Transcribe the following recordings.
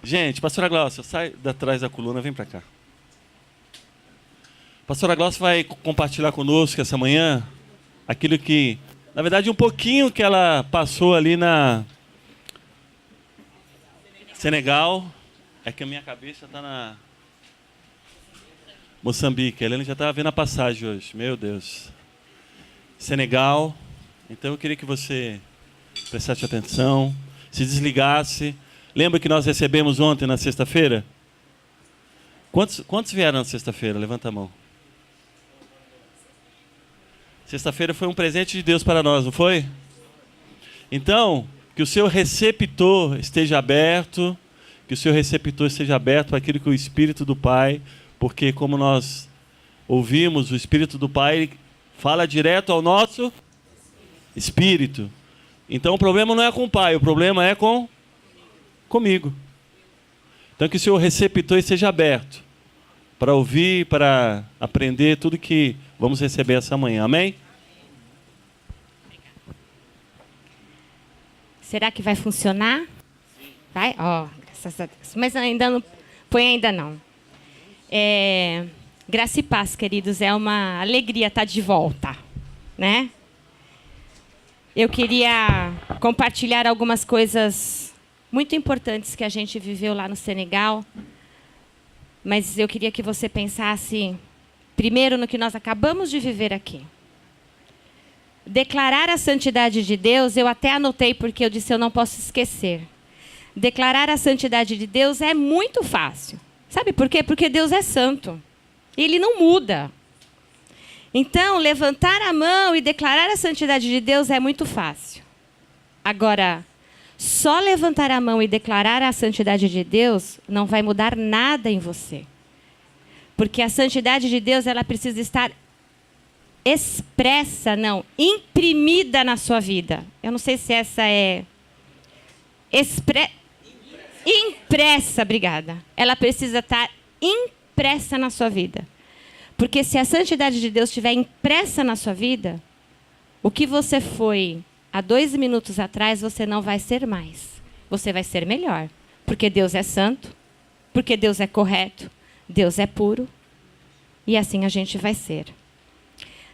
Gente, pastora Glaucia, sai de trás da coluna, vem para cá. Pastora Glaucia vai compartilhar conosco essa manhã aquilo que, na verdade, um pouquinho que ela passou ali na Senegal. É que a minha cabeça está na Moçambique. A Helena já estava vendo a passagem hoje. Meu Deus. Senegal. Então eu queria que você prestasse atenção, se desligasse. Lembra que nós recebemos ontem, na sexta-feira? Quantos vieram na sexta-feira? Levanta a mão. Sexta-feira foi um presente de Deus para nós, não foi? Então, que o seu receptor esteja aberto, que o seu receptor esteja aberto para aquilo que o Espírito do Pai, porque como nós ouvimos, o Espírito do Pai fala direto ao nosso espírito. Então o problema não é com o Pai, o problema é comigo. Então que o seu receptor esteja aberto para ouvir, para aprender tudo que vamos receber essa manhã. Amém? Será que vai funcionar? Vai? Ó, graças a Deus. Mas ainda não. Põe ainda não. Graça e paz, queridos. É uma alegria estar de volta, né? Eu queria compartilhar algumas coisas muito importantes que a gente viveu lá no Senegal. Mas eu queria que você pensasse primeiro no que nós acabamos de viver aqui. Declarar a santidade de Deus, eu até anotei porque eu disse eu não posso esquecer. Declarar a santidade de Deus é muito fácil. Sabe por quê? Porque Deus é santo. Ele não muda. Então, levantar a mão e declarar a santidade de Deus é muito fácil. Agora, só levantar a mão e declarar a santidade de Deus não vai mudar nada em você. Porque a santidade de Deus, ela precisa estar expressa, não, imprimida na sua vida. Eu não sei se essa é... Impressa, obrigada. Ela precisa estar impressa na sua vida. Porque se a santidade de Deus estiver impressa na sua vida, o que você foi há 2 minutos atrás, você não vai ser mais. Você vai ser melhor. Porque Deus é santo, porque Deus é correto, Deus é puro. E assim a gente vai ser.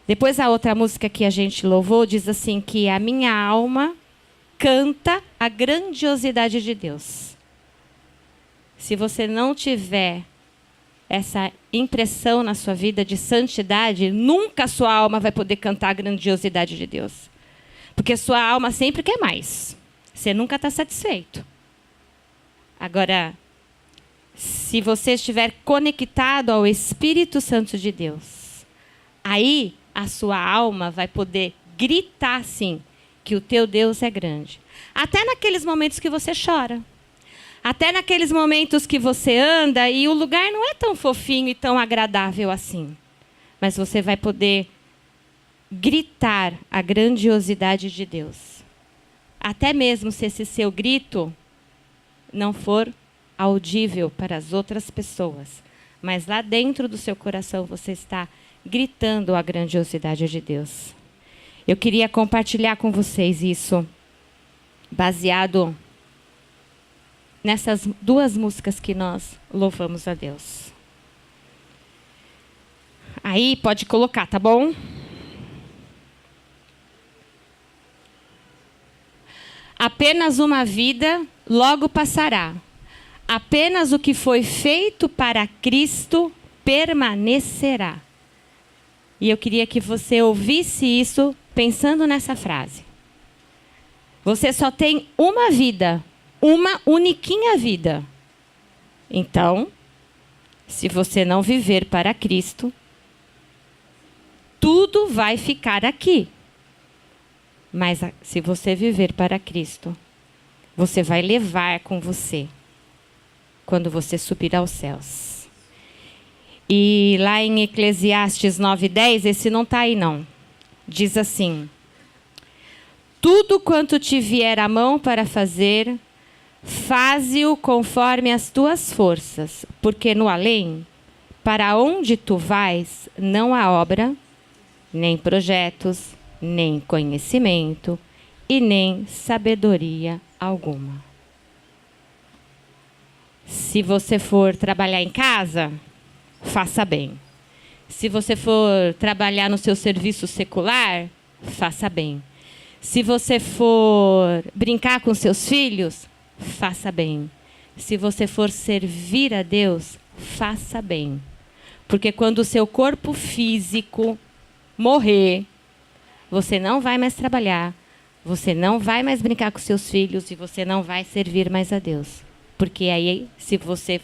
Depois a outra música que a gente louvou diz assim que a minha alma canta a grandiosidade de Deus. Se você não tiver essa impressão na sua vida de santidade, nunca a sua alma vai poder cantar a grandiosidade de Deus. Porque a sua alma sempre quer mais. Você nunca está satisfeito. Agora, se você estiver conectado ao Espírito Santo de Deus, aí a sua alma vai poder gritar, sim, que o teu Deus é grande. Até naqueles momentos que você chora. Até naqueles momentos que você anda e o lugar não é tão fofinho e tão agradável assim. Mas você vai poder gritar a grandiosidade de Deus. Até mesmo se esse seu grito não for audível para as outras pessoas. Mas lá dentro do seu coração você está gritando a grandiosidade de Deus. Eu queria compartilhar com vocês isso, baseado nessas 2 músicas que nós louvamos a Deus. Aí pode colocar, tá bom? Apenas uma vida logo passará. Apenas o que foi feito para Cristo permanecerá. E eu queria que você ouvisse isso pensando nessa frase. Você só tem uma vida, uma uniquinha vida. Então, se você não viver para Cristo, tudo vai ficar aqui. Mas se você viver para Cristo, você vai levar com você quando você subir aos céus. E lá em Eclesiastes 9:10, esse não está aí não. Diz assim: tudo quanto te vier à mão para fazer, faze-o conforme as tuas forças, porque no além, para onde tu vais, não há obra, nem projetos, nem conhecimento e nem sabedoria alguma. Se você for trabalhar em casa, faça bem. Se você for trabalhar no seu serviço secular, faça bem. Se você for brincar com seus filhos, faça bem. Se você for servir a Deus, faça bem. Porque quando o seu corpo físico morrer, você não vai mais trabalhar, você não vai mais brincar com seus filhos e você não vai servir mais a Deus. Porque aí, se você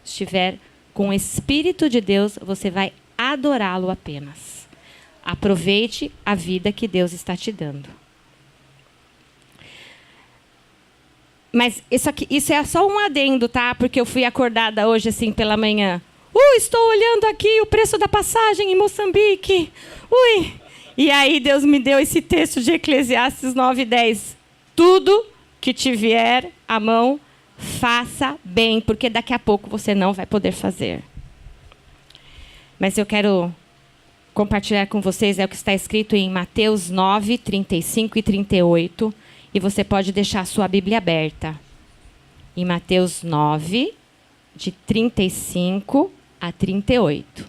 estiver com o Espírito de Deus, você vai adorá-lo apenas. Aproveite a vida que Deus está te dando. Mas isso é só um adendo, tá? Porque eu fui acordada hoje, assim, pela manhã. Estou olhando aqui o preço da passagem em Moçambique. E aí Deus me deu esse texto de Eclesiastes 9:10. Tudo que te vier à mão, faça bem, porque daqui a pouco você não vai poder fazer. Mas eu quero compartilhar com vocês o que está escrito em Mateus 9, 35 e 38. E você pode deixar a sua Bíblia aberta. Em Mateus 9, de 35 a 38.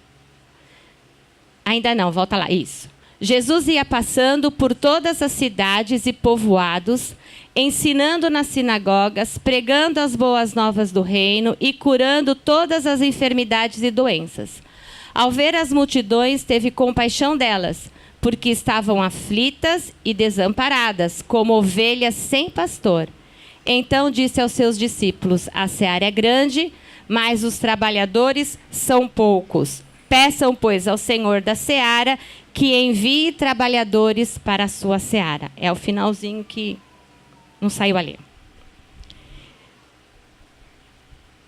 Ainda não, volta lá. Isso. Jesus ia passando por todas as cidades e povoados, ensinando nas sinagogas, pregando as boas novas do reino e curando todas as enfermidades e doenças. Ao ver as multidões, teve compaixão delas, porque estavam aflitas e desamparadas, como ovelhas sem pastor. Então disse aos seus discípulos: a seara é grande, mas os trabalhadores são poucos. Peçam, pois, ao Senhor da seara que envie trabalhadores para a sua seara. É o finalzinho que não saiu ali.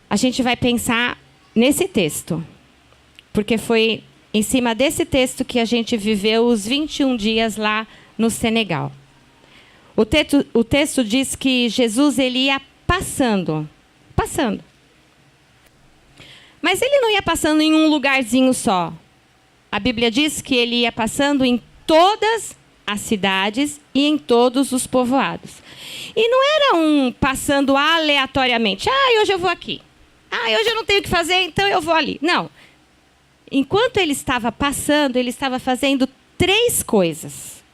A gente vai pensar nesse texto, porque foi em cima desse texto que a gente viveu os 21 dias lá no Senegal. O texto diz que Jesus ele ia passando. Mas ele não ia passando em um lugarzinho só. A Bíblia diz que ele ia passando em todas as cidades e em todos os povoados. E não era passando aleatoriamente. Hoje eu vou aqui. Hoje eu não tenho o que fazer, então eu vou ali. Não. Enquanto ele estava passando, ele estava fazendo 3 coisas.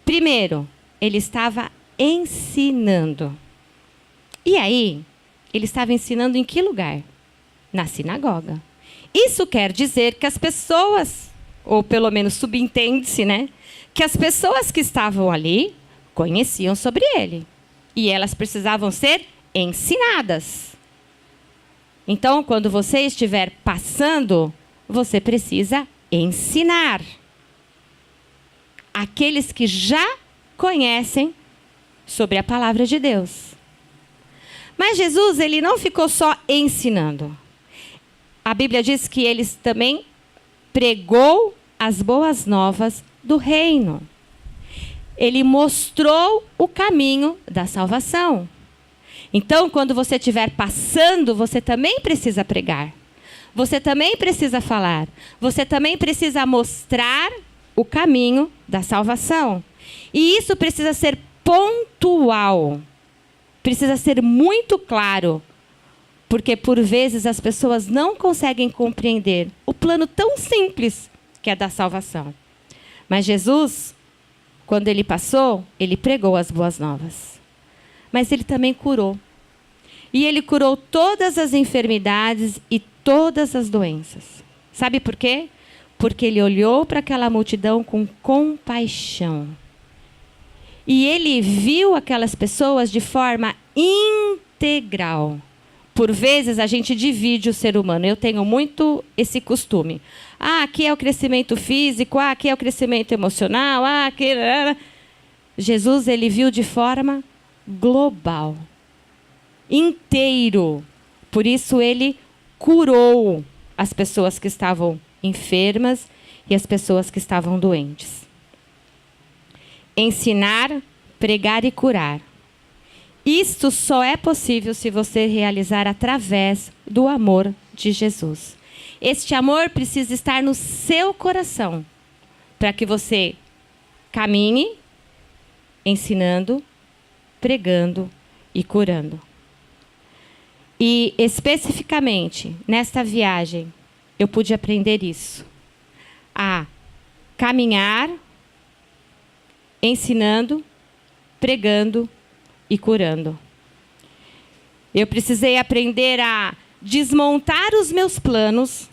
Primeiro, ele estava ensinando. E aí, ele estava ensinando em que lugar? Na sinagoga. Isso quer dizer que as pessoas, ou pelo menos subentende-se, né? Que as pessoas que estavam ali conheciam sobre ele. E elas precisavam ser ensinadas. Então, quando você estiver passando, você precisa ensinar aqueles que já conhecem sobre a palavra de Deus. Mas Jesus, ele não ficou só ensinando. A Bíblia diz que ele também pregou as boas novas do reino. Ele mostrou o caminho da salvação. Então, quando você estiver passando, você também precisa pregar. Você também precisa falar. Você também precisa mostrar o caminho da salvação. E isso precisa ser pontual. Precisa ser muito claro. Porque, por vezes, as pessoas não conseguem compreender o plano tão simples que é da salvação. Mas Jesus, quando ele passou, ele pregou as boas novas. Mas ele também curou. E ele curou todas as enfermidades e todas as doenças. Sabe por quê? Porque ele olhou para aquela multidão com compaixão. E ele viu aquelas pessoas de forma integral. Por vezes, a gente divide o ser humano. Eu tenho muito esse costume. Aqui é o crescimento físico, aqui é o crescimento emocional, aqui... Jesus, ele viu de forma global. Inteiro. Por isso, ele curou as pessoas que estavam enfermas e as pessoas que estavam doentes. Ensinar, pregar e curar. Isto só é possível se você realizar através do amor de Jesus. Este amor precisa estar no seu coração, para que você caminhe ensinando, pregando e curando. E, especificamente, nesta viagem, eu pude aprender isso. A caminhar, ensinando, pregando e curando. Eu precisei aprender a desmontar os meus planos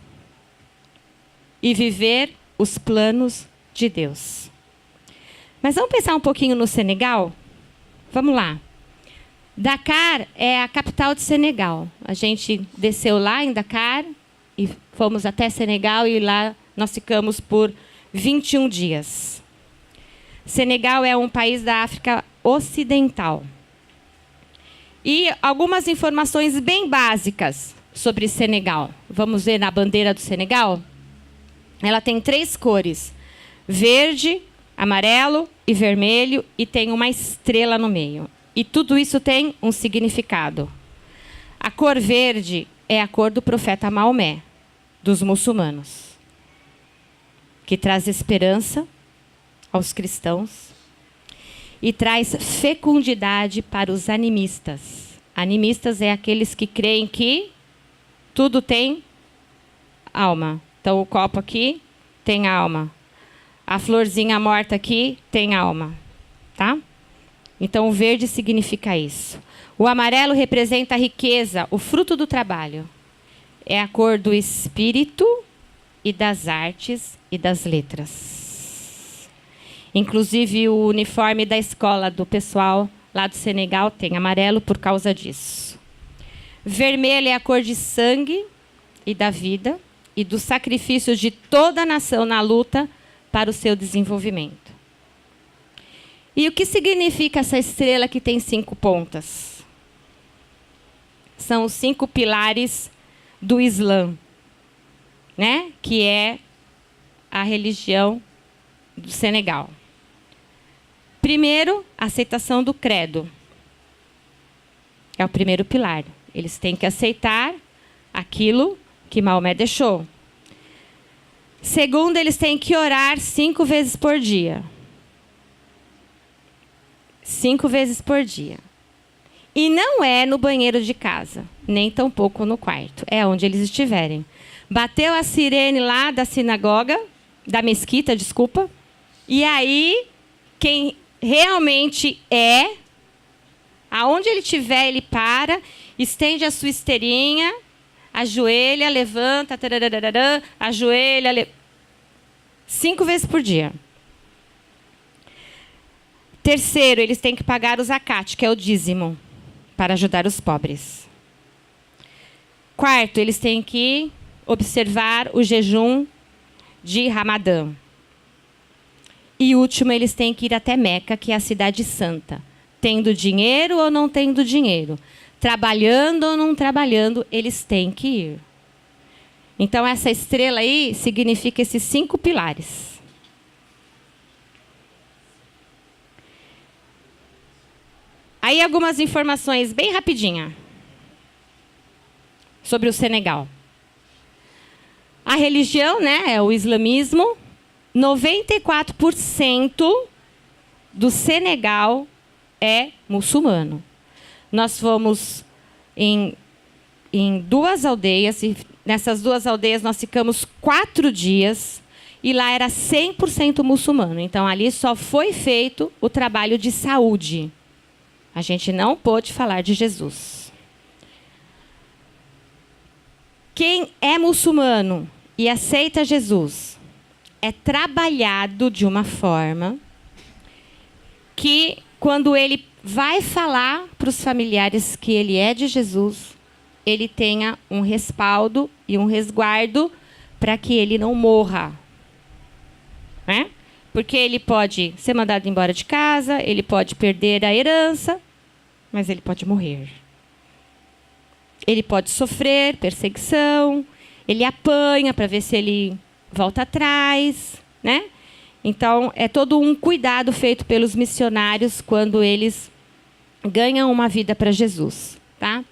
e viver os planos de Deus. Mas vamos pensar um pouquinho no Senegal? Vamos lá. Dakar é a capital de Senegal. A gente desceu lá em Dakar e fomos até Senegal e lá nós ficamos por 21 dias. Senegal é um país da África Ocidental. E algumas informações bem básicas sobre Senegal. Vamos ver na bandeira do Senegal? Ela tem 3 cores: verde, amarelo e vermelho, e tem uma estrela no meio. E tudo isso tem um significado. A cor verde é a cor do profeta Maomé, dos muçulmanos, que traz esperança aos cristãos e traz fecundidade para os animistas. Animistas é aqueles que creem que tudo tem alma. Então, o copo aqui tem alma. A florzinha morta aqui tem alma. Tá? Então, o verde significa isso. O amarelo representa a riqueza, o fruto do trabalho. É a cor do espírito e das artes e das letras. Inclusive, o uniforme da escola do pessoal lá do Senegal tem amarelo por causa disso. Vermelho é a cor de sangue e da vida e do sacrifício de toda a nação na luta para o seu desenvolvimento. E o que significa essa estrela que tem 5 pontas? São os 5 pilares do Islã, né? Que é a religião do Senegal. Primeiro, a aceitação do credo. É o primeiro pilar. Eles têm que aceitar aquilo que Maomé deixou. Segundo, eles têm que orar 5 vezes por dia. 5 vezes por dia. E não é no banheiro de casa, nem tampouco no quarto. É onde eles estiverem. Bateu a sirene lá da sinagoga, da mesquita, desculpa. E aí, quem realmente é, aonde ele estiver, ele para, estende a sua esteirinha, ajoelha, levanta, ajoelha, 5 vezes por dia. Terceiro, eles têm que pagar o zakat, que é o dízimo, para ajudar os pobres. Quarto, eles têm que observar o jejum de Ramadã. E último, eles têm que ir até Meca, que é a cidade santa. Tendo dinheiro ou não tendo dinheiro, trabalhando ou não trabalhando, eles têm que ir. Então, essa estrela aí significa esses 5 pilares. Aí algumas informações bem rapidinha sobre o Senegal. A religião, né, é o islamismo. 94% do Senegal é muçulmano. Nós fomos em 2 aldeias, e nessas 2 aldeias nós ficamos 4 dias, e lá era 100% muçulmano. Então, ali só foi feito o trabalho de saúde. A gente não pôde falar de Jesus. Quem é muçulmano e aceita Jesus é trabalhado de uma forma que, quando ele vai falar para os familiares que ele é de Jesus, ele tenha um respaldo e um resguardo para que ele não morra. Né? Porque ele pode ser mandado embora de casa, ele pode perder a herança, mas ele pode morrer. Ele pode sofrer perseguição, ele apanha para ver se ele volta atrás, né? Então, é todo um cuidado feito pelos missionários quando eles ganham uma vida para Jesus, tá?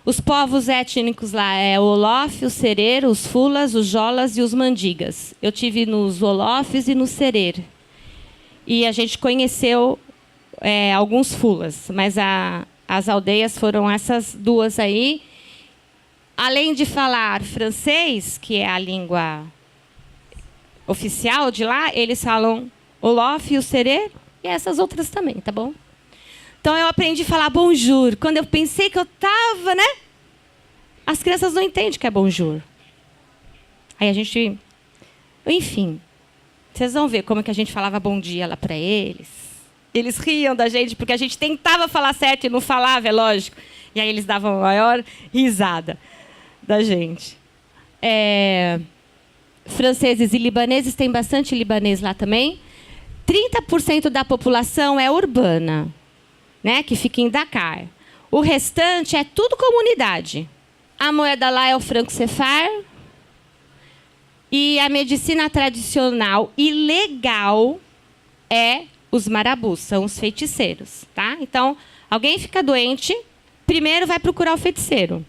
Os povos étnicos lá é o Olof, o Serer, os Fulas, os Jolas e os Mandigas. Eu tive nos Olofs e no Serer. E a gente conheceu alguns Fulas, mas as aldeias foram essas 2 aí. além de falar francês, que é a língua oficial de lá, eles falam Wolof e o Serê e essas outras também, tá bom? Então eu aprendi a falar bonjour. Quando eu pensei que eu estava, né? As crianças não entendem o que é bonjour. Aí a gente... Enfim, vocês vão ver como que a gente falava bom dia lá para eles. Eles riam da gente porque a gente tentava falar certo e não falava, é lógico. E aí eles davam a maior risada da gente. Franceses e libaneses, tem bastante libanês lá também. 30% da população é urbana, né, que fica em Dakar. O restante é tudo comunidade. A moeda lá é o franco cefar. E a medicina tradicional e legal é os marabus, são os feiticeiros, tá? Então, alguém fica doente, primeiro vai procurar o feiticeiro.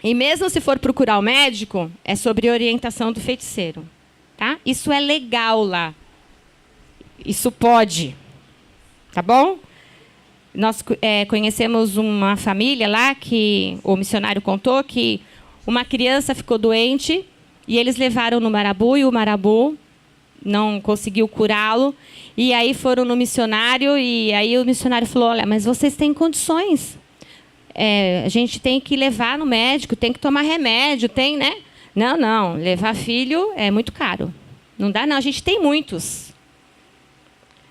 E mesmo se for procurar o médico, é sobre orientação do feiticeiro, tá? Isso é legal lá. Isso pode, tá bom? Nós conhecemos uma família lá que o missionário contou que uma criança ficou doente e eles levaram no marabu e o marabu não conseguiu curá-lo. E aí foram no missionário e aí o missionário falou, olha, mas vocês têm condições. A gente tem que levar no médico, tem que tomar remédio, tem, né? Não, levar filho é muito caro. Não dá não, a gente tem muitos.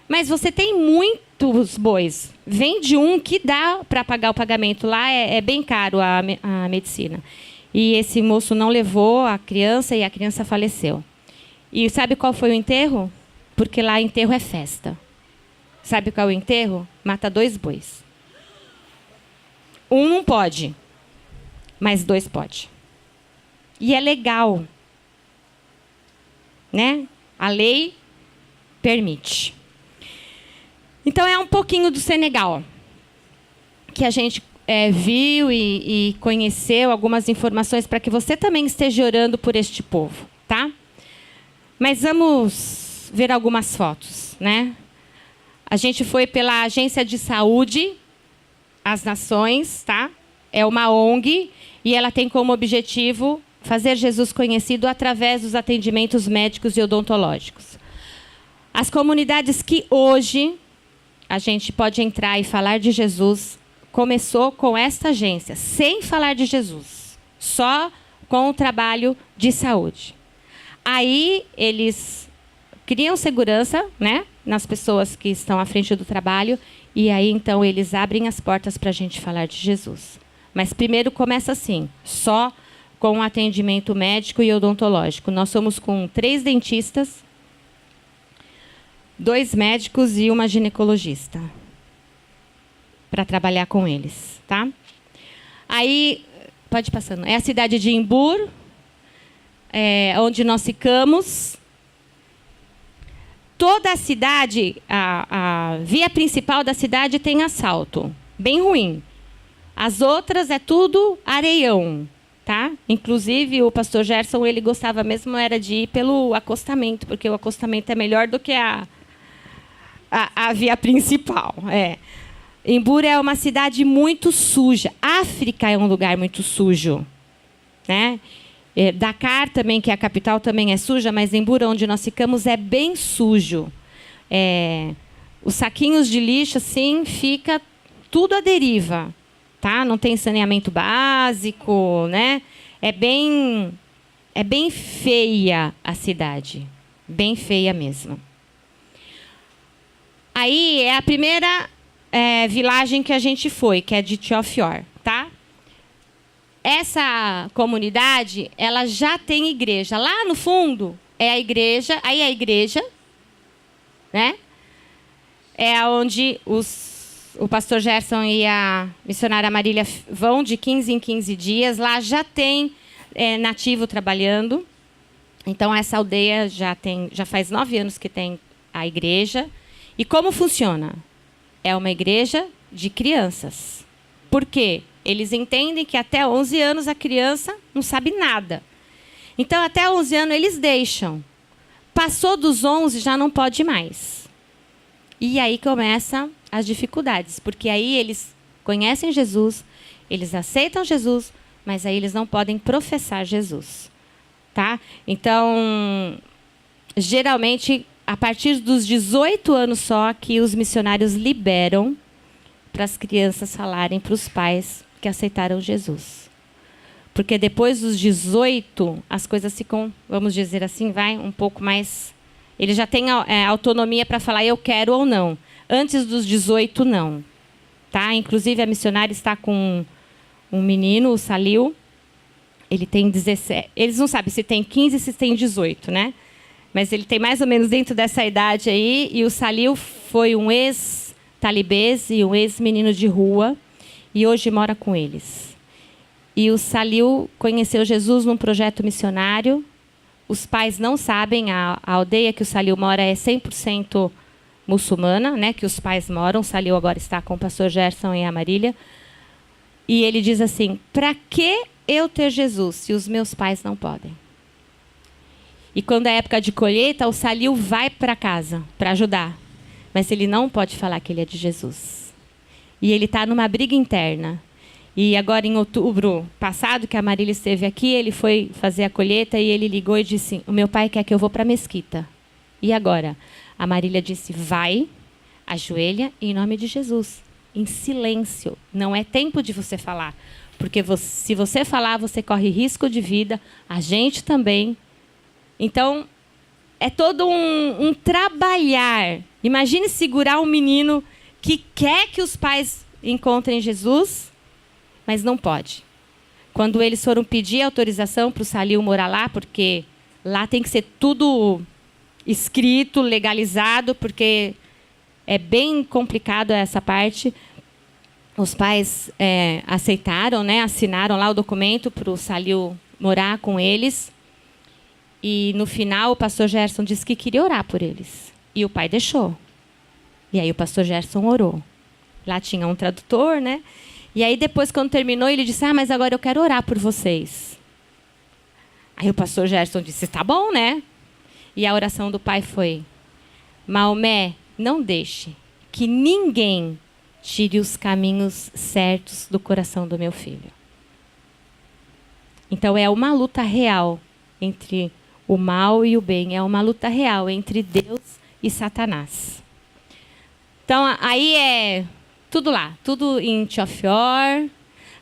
Mas você tem muitos bois. Vende um que dá para pagar o pagamento. Lá é bem caro a medicina. E esse moço não levou a criança e a criança faleceu. E sabe qual foi o enterro? Porque lá enterro é festa. Sabe qual é o enterro? Mata 2 bois. Um não pode, mas 2 pode. E é legal, né? A lei permite. Então, é um pouquinho do Senegal que a gente viu e conheceu, algumas informações para que você também esteja orando por este povo, tá? Mas vamos ver algumas fotos, né? A gente foi pela Agência de Saúde às Nações, tá? É uma ONG e ela tem como objetivo fazer Jesus conhecido através dos atendimentos médicos e odontológicos. As comunidades que hoje a gente pode entrar e falar de Jesus começou com esta agência, sem falar de Jesus, só com o trabalho de saúde. Aí eles criam segurança, né, nas pessoas que estão à frente do trabalho, e aí então eles abrem as portas para a gente falar de Jesus. Mas primeiro começa assim, só com atendimento médico e odontológico. Nós somos com 3 dentistas, 2 médicos e uma ginecologista para trabalhar com eles, tá? Aí, pode ir passando. É a cidade de Imbur, onde nós ficamos. Toda a cidade, a via principal da cidade tem asfalto, bem ruim. As outras é tudo areião, tá? Inclusive, o pastor Gerson, ele gostava mesmo era de ir pelo acostamento, porque o acostamento é melhor do que a via principal. Imbur é uma cidade muito suja. África é um lugar muito sujo, né? Dakar também, que é a capital, também é suja, mas Imbur, onde nós ficamos, é bem sujo. Os saquinhos de lixo, assim, fica tudo à deriva, tá? Não tem saneamento básico, né? É bem feia a cidade, bem feia mesmo. Aí é a primeira vilagem que a gente foi, que é de Tiofior, tá? Essa comunidade, ela já tem igreja. Lá no fundo é a igreja, aí é a igreja, né? É onde o pastor Gerson e a missionária Marília vão de 15 em 15 dias. Lá já tem nativo trabalhando. Então, essa aldeia já faz 9 anos que tem a igreja. E como funciona? É uma igreja de crianças. Por quê? Eles entendem que até 11 anos a criança não sabe nada. Então, até 11 anos eles deixam. Passou dos 11, já não pode mais. E aí começam as dificuldades, porque aí eles conhecem Jesus, Eles aceitam Jesus, mas aí eles não podem professar Jesus. Tá? Então, geralmente, a partir dos 18 anos só que os missionários liberam para as crianças falarem para os pais que aceitaram Jesus. Porque depois dos 18, as coisas ficam, vamos dizer assim, um pouco mais... Ele já tem autonomia para falar eu quero ou não. Antes dos 18, não. Tá? Inclusive, a missionária está com um menino, o Salil. Ele tem 17. Eles não sabem se tem 15, se tem 18, né? Mas ele tem mais ou menos dentro dessa idade aí. E o Salil foi um ex-talibês e um ex-menino de rua. E hoje mora com eles. E o Salil conheceu Jesus num projeto missionário. Os pais não sabem, a aldeia que o Salil mora é 100% muçulmana, né? Que os pais moram. O Salil agora está com o pastor Gerson e a Marília. E ele diz assim, para que eu ter Jesus se os meus pais não podem? E quando é época de colheita, o Salil vai para casa para ajudar. Mas ele não pode falar que ele é de Jesus. E ele está numa briga interna. E agora, em outubro passado, que a Marília esteve aqui, ele foi fazer a colheita e ele ligou e disse, o meu pai quer que eu vou para a mesquita. E agora? A Marília disse, vai, ajoelha em nome de Jesus. Em silêncio. Não é tempo de você falar. Porque se você falar, você corre risco de vida. A gente também. Então, é todo um trabalhar. Imagine segurar um menino que quer que os pais encontrem Jesus, mas não pode. Quando eles foram pedir autorização para o Salil morar lá, porque lá tem que ser tudo escrito, legalizado, porque é bem complicado essa parte. Os pais aceitaram, né, assinaram lá o documento para o Salil morar com eles. E, no final, o pastor Gerson disse que queria orar por eles. E o pai deixou. E aí o pastor Gerson orou. Lá tinha um tradutor, né? E aí, depois, quando terminou, ele disse, mas agora eu quero orar por vocês. Aí o pastor Gerson disse, tá bom, né? E a oração do pai foi, Maomé, não deixe que ninguém tire os caminhos certos do coração do meu filho. Então, é uma luta real entre o mal e o bem. É uma luta real entre Deus e Satanás. Então, aí é tudo lá. Tudo em Tiofior.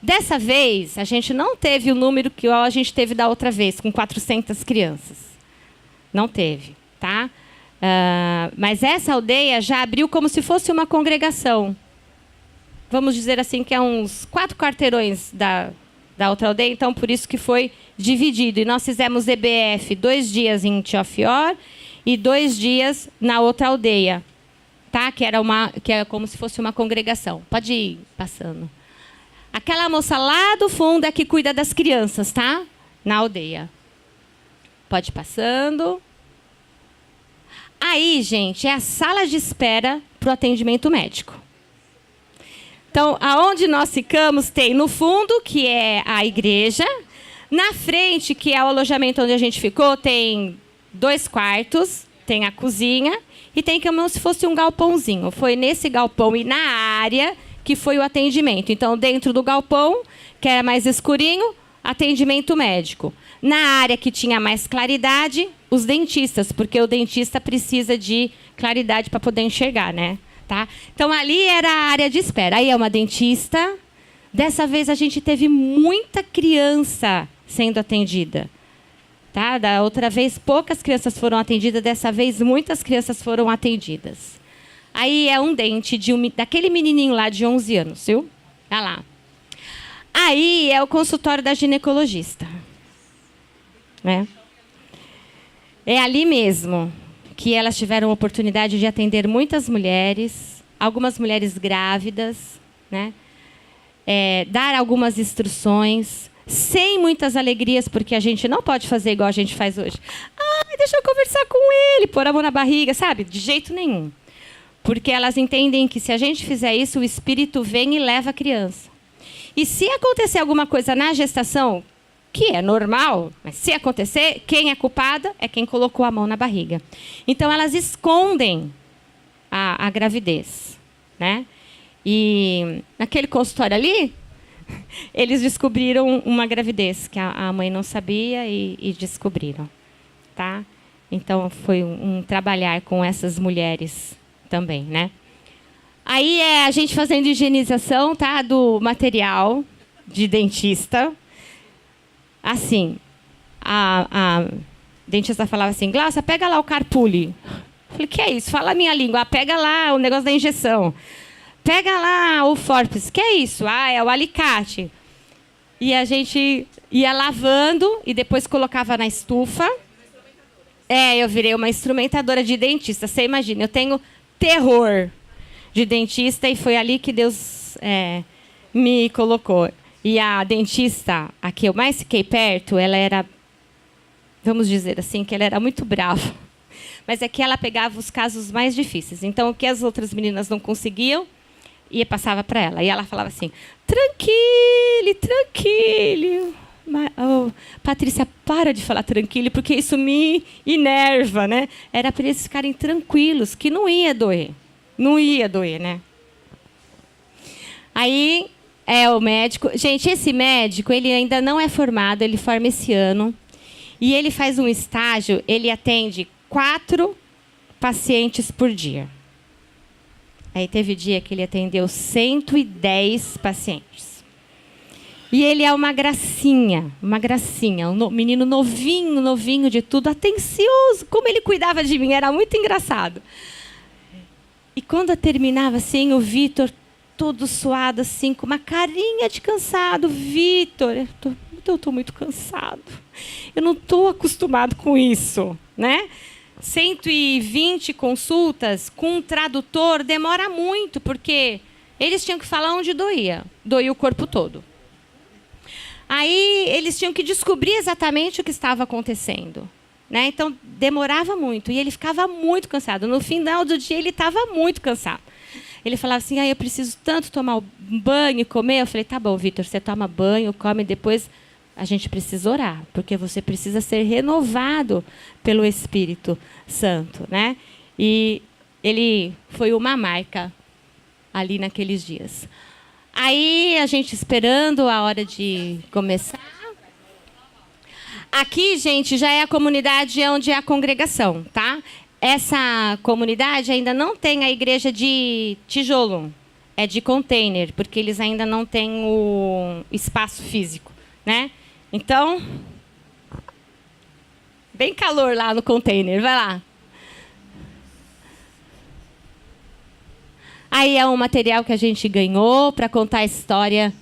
Dessa vez, a gente não teve o número que a gente teve da outra vez, com 400 crianças. Não teve, tá? Mas essa aldeia já abriu como se fosse uma congregação. Vamos dizer assim que é uns 4 quarteirões da outra aldeia, então por isso que foi dividido. E nós fizemos EBF 2 dias em Tiofior e 2 dias na outra aldeia, tá? Que é como se fosse uma congregação. Pode ir passando. Aquela moça lá do fundo é que cuida das crianças, tá? Na aldeia. Pode ir passando. Aí, gente, é a sala de espera para o atendimento médico. Então, aonde nós ficamos, tem no fundo, que é a igreja. Na frente, que é o alojamento onde a gente ficou, tem 2 quartos, tem a cozinha e tem como se fosse um galpãozinho. Foi nesse galpão e na área que foi o atendimento. Então, dentro do galpão, que era mais escurinho, atendimento médico. Na área que tinha mais claridade, os dentistas, porque o dentista precisa de claridade para poder enxergar, né? Tá? Então, ali era a área de espera. Aí é uma dentista. Dessa vez, a gente teve muita criança sendo atendida. Tá? Da outra vez, poucas crianças foram atendidas. Dessa vez, muitas crianças foram atendidas. Aí é um dente daquele menininho lá de 11 anos, viu? Olha lá. Aí é o consultório da ginecologista. Né? É ali mesmo que elas tiveram a oportunidade de atender muitas mulheres, algumas mulheres grávidas, né? Dar algumas instruções, sem muitas alegrias, porque a gente não pode fazer igual a gente faz hoje. Deixa eu conversar com ele, pôr a mão na barriga, sabe? De jeito nenhum. Porque elas entendem que se a gente fizer isso, o espírito vem e leva a criança. E se acontecer alguma coisa na gestação, que é normal, mas se acontecer, quem é culpada é quem colocou a mão na barriga. Então, elas escondem a gravidez, né? E naquele consultório ali, eles descobriram uma gravidez que a mãe não sabia e descobriram, tá? Então foi um trabalhar com essas mulheres também, né? Aí é a gente fazendo higienização, tá, do material de dentista. Assim, a dentista falava assim: Glaucia, pega lá o carpule. Eu falei: que é isso? Fala a minha língua. Pega lá o negócio da injeção. Pega lá o forceps. Que é isso? É o alicate. E a gente ia lavando e depois colocava na estufa. Eu virei uma instrumentadora de dentista. Você imagina, eu tenho terror de dentista e foi ali que Deus me colocou. E a dentista, a que eu mais fiquei perto, ela era, vamos dizer assim, que ela era muito brava. Mas é que ela pegava os casos mais difíceis. Então, o que as outras meninas não conseguiam, passava para ela. E ela falava assim: tranquile, tranquile. Patrícia, para de falar tranquilo, porque isso me enerva, né? Era para eles ficarem tranquilos, que não ia doer. Não ia doer, né? Aí, o médico... Gente, esse médico, ele ainda não é formado, ele forma esse ano. E ele faz um estágio, ele atende 4 pacientes por dia. Aí teve dia que ele atendeu 110 pacientes. E ele é uma gracinha, um menino novinho, novinho de tudo, atencioso. Como ele cuidava de mim, era muito engraçado. E quando terminava assim, o Vitor, todo suado, assim, com uma carinha de cansado. Vitor, eu estou muito cansado. Eu não estou acostumado com isso, né? 120 consultas com um tradutor demora muito, porque eles tinham que falar onde doía. Doía o corpo todo. Aí eles tinham que descobrir exatamente o que estava acontecendo, né? Então demorava muito e ele ficava muito cansado. No final do dia ele estava muito cansado. Ele falava assim: eu preciso tanto tomar um banho e comer. Eu falei: tá bom, Vitor, você toma banho, come, depois a gente precisa orar, porque você precisa ser renovado pelo Espírito Santo, né? E ele foi uma marca ali naqueles dias. Aí a gente esperando a hora de começar. Aqui, gente, já é a comunidade onde é a congregação, tá? Essa comunidade ainda não tem a igreja de tijolo, é de container, porque eles ainda não têm o espaço físico, né? Então, bem calor lá no container, vai lá. Aí é um material que a gente ganhou para contar a história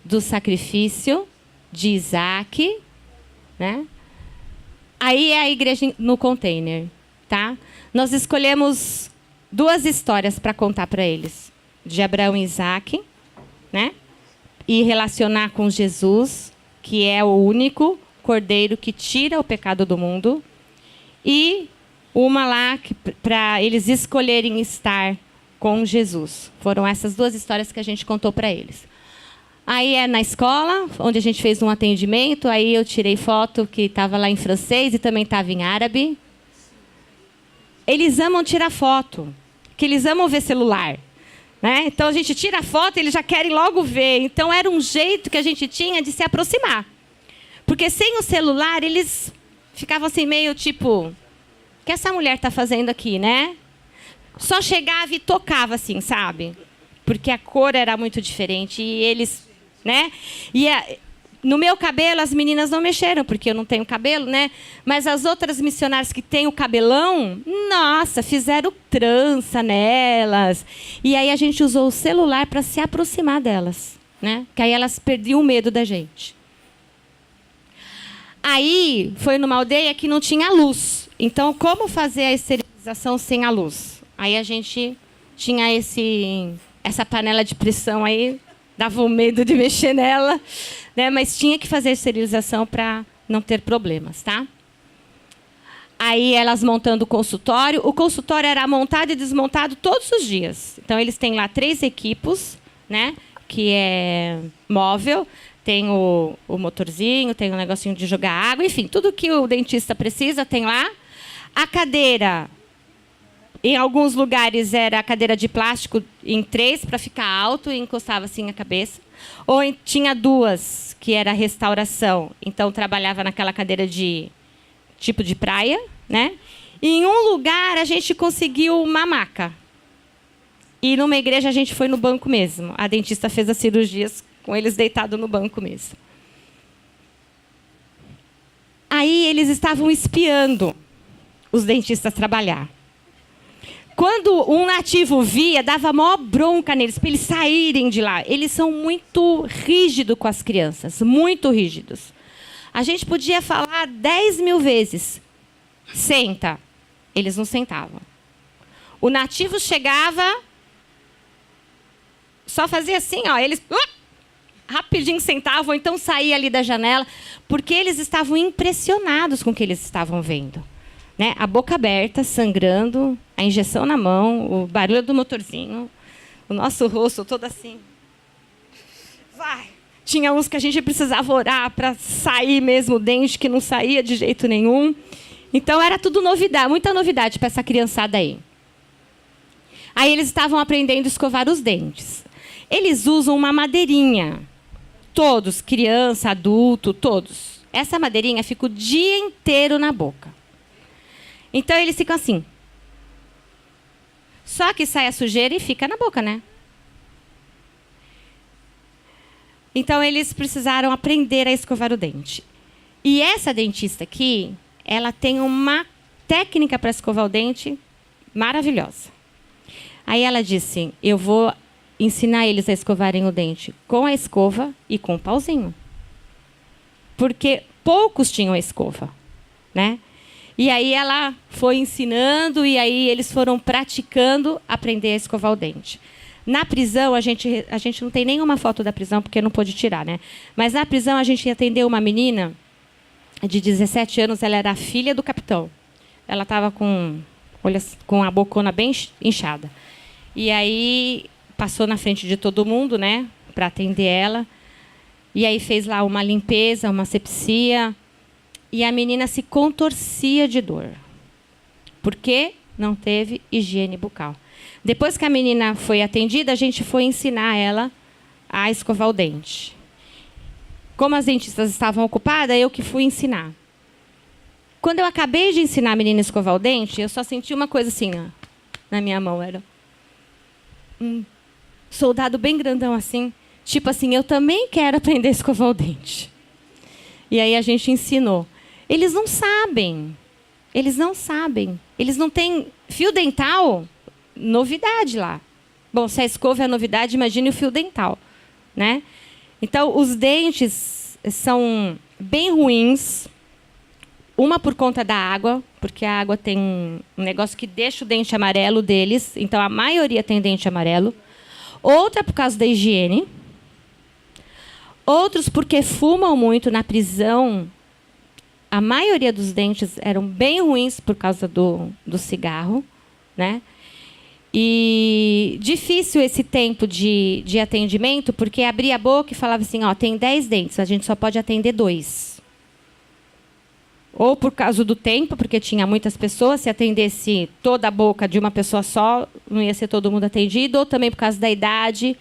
do sacrifício de Isaac, né? Aí é a igreja no container, tá? Nós escolhemos 2 histórias para contar para eles, de Abraão e Isaac, né? E relacionar com Jesus, que é o único cordeiro que tira o pecado do mundo, e uma lá para eles escolherem estar com Jesus. Foram essas 2 histórias que a gente contou para eles. Aí é na escola, onde a gente fez um atendimento, aí eu tirei foto que estava lá em francês e também estava em árabe. Eles amam tirar foto, que eles amam ver celular, né? Então a gente tira a foto e eles já querem logo ver. Então era um jeito que a gente tinha de se aproximar. Porque sem o celular eles ficavam assim meio tipo: o que essa mulher está fazendo aqui, né? Só chegava e tocava assim, sabe? Porque a cor era muito diferente e eles, né? No meu cabelo as meninas não mexeram, porque eu não tenho cabelo, né? Mas as outras missionárias que têm o cabelão, nossa, fizeram trança nelas. E aí a gente usou o celular para se aproximar delas, né? Que aí elas perdiam o medo da gente. Aí foi numa aldeia que não tinha luz. Então, como fazer a esterilização sem a luz? Aí a gente tinha essa panela de pressão aí, dava um medo de mexer nela, né? Mas tinha que fazer a esterilização para não ter problemas, tá? Aí elas montando o consultório. O consultório era montado e desmontado todos os dias. Então eles têm lá 3 equipos, né? Que é móvel, tem o motorzinho, tem um negocinho de jogar água, enfim, tudo que o dentista precisa tem lá. A cadeira Em alguns lugares era cadeira de plástico em 3 para ficar alto e encostava assim a cabeça. Ou tinha 2, que era restauração. Então trabalhava naquela cadeira de tipo de praia, né? E em um lugar a gente conseguiu uma maca. E numa igreja a gente foi no banco mesmo. A dentista fez as cirurgias com eles deitados no banco mesmo. Aí eles estavam espiando os dentistas trabalhar. Quando um nativo via, dava maior bronca neles, para eles saírem de lá. Eles são muito rígidos com as crianças, muito rígidos. A gente podia falar 10.000 vezes, senta. Eles não sentavam. O nativo chegava, só fazia assim, ó, eles rapidinho sentavam, ou então saía ali da janela, porque eles estavam impressionados com o que eles estavam vendo. Né? A boca aberta, sangrando, a injeção na mão, o barulho do motorzinho, o nosso rosto todo assim. Vai! Tinha uns que a gente precisava orar para sair mesmo o dente, que não saía de jeito nenhum. Então, era tudo novidade, muita novidade para essa criançada aí. Aí eles estavam aprendendo a escovar os dentes. Eles usam uma madeirinha. Todos, criança, adulto, todos. Essa madeirinha fica o dia inteiro na boca. Então, eles ficam assim. Só que sai a sujeira e fica na boca, né? Então, eles precisaram aprender a escovar o dente. E essa dentista aqui, ela tem uma técnica para escovar o dente maravilhosa. Aí ela disse, eu vou ensinar eles a escovarem o dente com a escova e com o pauzinho. Porque poucos tinham a escova, né? E aí ela foi ensinando e aí eles foram praticando aprender a escovar o dente. Na prisão, a gente não tem nenhuma foto da prisão, porque não pôde tirar, né? Mas na prisão, a gente atendeu uma menina de 17 anos, ela era a filha do capitão. Ela estava com a bocona bem inchada. E aí passou na frente de todo mundo, né, para atender ela. E aí fez lá uma limpeza, uma asepsia. E a menina se contorcia de dor, porque não teve higiene bucal. Depois que a menina foi atendida, a gente foi ensinar ela a escovar o dente. Como as dentistas estavam ocupadas, eu que fui ensinar. Quando eu acabei de ensinar a menina a escovar o dente, eu só senti uma coisa assim, ó, na minha mão. Era um soldado bem grandão assim, tipo assim, eu também quero aprender a escovar o dente. E aí a gente ensinou. Eles não sabem. Eles não sabem. Eles não têm fio dental, novidade lá. Bom, se a escova é novidade, imagine o fio dental, né? Então, os dentes são bem ruins. Uma por conta da água, porque a água tem um negócio que deixa o dente amarelo deles. Então, a maioria tem dente amarelo. Outra por causa da higiene. Outros porque fumam muito na prisão. A maioria dos dentes eram bem ruins por causa do cigarro, né? E difícil esse tempo de atendimento, porque abria a boca e falava assim, ó, tem 10 dentes, a gente só pode atender 2. Ou por causa do tempo, porque tinha muitas pessoas, se atendesse toda a boca de uma pessoa só, não ia ser todo mundo atendido, ou também por causa da idade.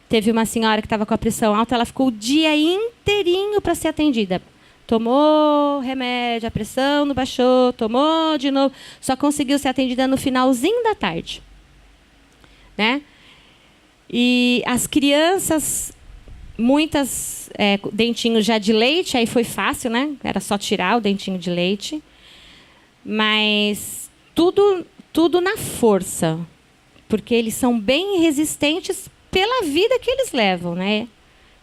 Teve uma senhora que estava com a pressão alta, ela ficou o dia inteirinho para ser atendida. Tomou remédio, a pressão não baixou, tomou de novo. Só conseguiu ser atendida no finalzinho da tarde. Né? E as crianças, muitas dentinhos já de leite, aí foi fácil, né? Era só tirar o dentinho de leite. Mas tudo na força. Porque eles são bem resistentes pela vida que eles levam, né?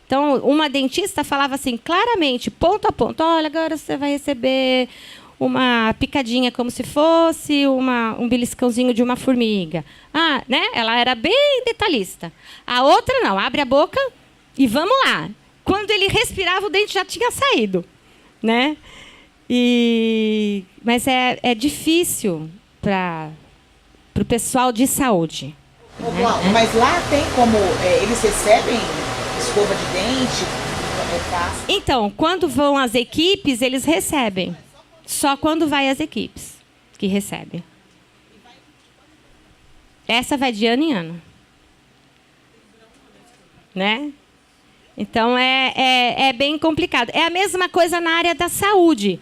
Então, uma dentista falava assim, claramente, ponto a ponto, olha, agora você vai receber uma picadinha como se fosse um beliscãozinho de uma formiga. Ah, né? Ela era bem detalhista. A outra não, abre a boca e vamos lá. Quando ele respirava, o dente já tinha saído, né? Mas é difícil para o pessoal de saúde. Mas lá tem como eles recebem escova de dente, pasta? Então, quando vão as equipes, eles recebem. Só quando vai as equipes que recebem. Essa vai de ano em ano. Né? Então, é bem complicado. É a mesma coisa na área da saúde.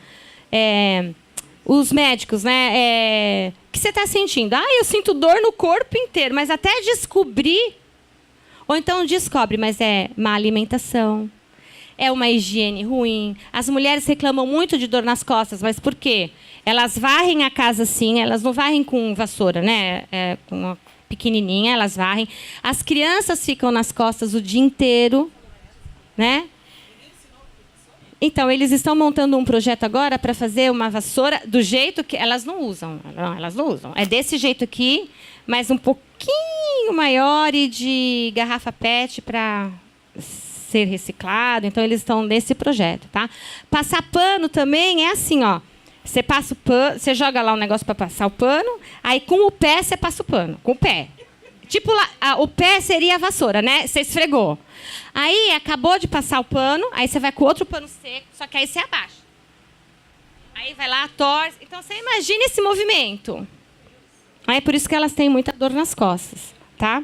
Os médicos, né? O que você está sentindo? Eu sinto dor no corpo inteiro, mas até descobrir... Ou então descobre, mas é má alimentação, é uma higiene ruim. As mulheres reclamam muito de dor nas costas, mas por quê? Elas varrem a casa assim, elas não varrem com vassoura, né? Com uma pequenininha, elas varrem. As crianças ficam nas costas o dia inteiro, né? Então, eles estão montando um projeto agora para fazer uma vassoura do jeito que elas não usam. Não, elas não usam. É desse jeito aqui, mas um pouquinho maior e de garrafa PET para ser reciclado. Então, eles estão nesse projeto, tá? Passar pano também é assim, ó. Você passa o pano, você joga lá um negócio para passar o pano, aí com o pé você passa o pano, com o pé. Tipo, o pé seria a vassoura, né? Você esfregou. Aí, acabou de passar o pano, aí você vai com outro pano seco, só que aí você abaixa. Aí vai lá, torce. Então, você imagina esse movimento. É por isso que elas têm muita dor nas costas, tá?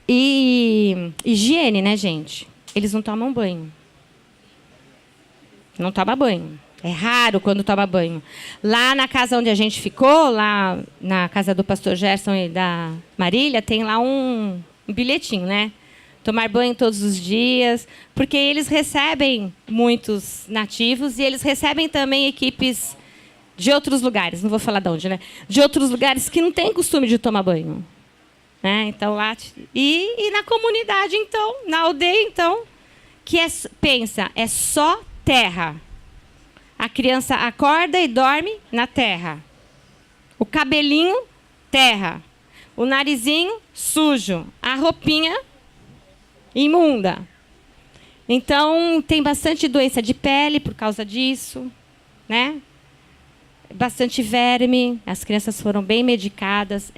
E higiene, né, gente? Eles não tomam banho. Não toma banho. É raro quando toma banho. Lá na casa onde a gente ficou, lá na casa do pastor Gerson e da Marília, tem lá um bilhetinho, né? Tomar banho todos os dias, porque eles recebem muitos nativos e eles recebem também equipes de outros lugares, não vou falar de onde, né? De outros lugares que não têm costume de tomar banho. Né? Então, lá... E na comunidade, então, na aldeia, então, que pensa, é só terra. A criança acorda e dorme na terra. O cabelinho, terra. O narizinho, sujo. A roupinha, imunda. Então, tem bastante doença de pele por causa disso, né? Bastante verme. As crianças foram bem medicadas.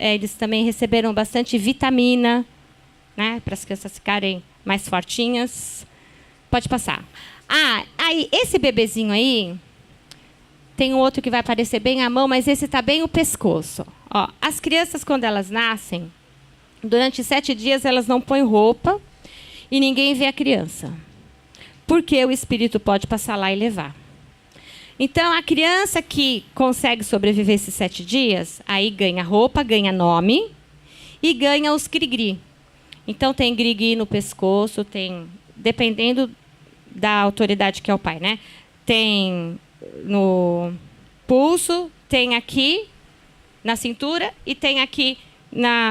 Eles também receberam bastante vitamina, né? Para as crianças ficarem mais fortinhas. Pode passar. Aí, esse bebezinho aí, tem um outro que vai aparecer bem a mão, mas esse está bem o pescoço. Ó, as crianças, quando elas nascem, durante 7 dias, elas não põem roupa e ninguém vê a criança. Porque o espírito pode passar lá e levar. Então, a criança que consegue sobreviver esses 7 dias, aí ganha roupa, ganha nome e ganha os grigri. Então, tem grigri no pescoço, tem, dependendo da autoridade que é o pai, né? Tem no pulso, tem aqui na cintura e tem aqui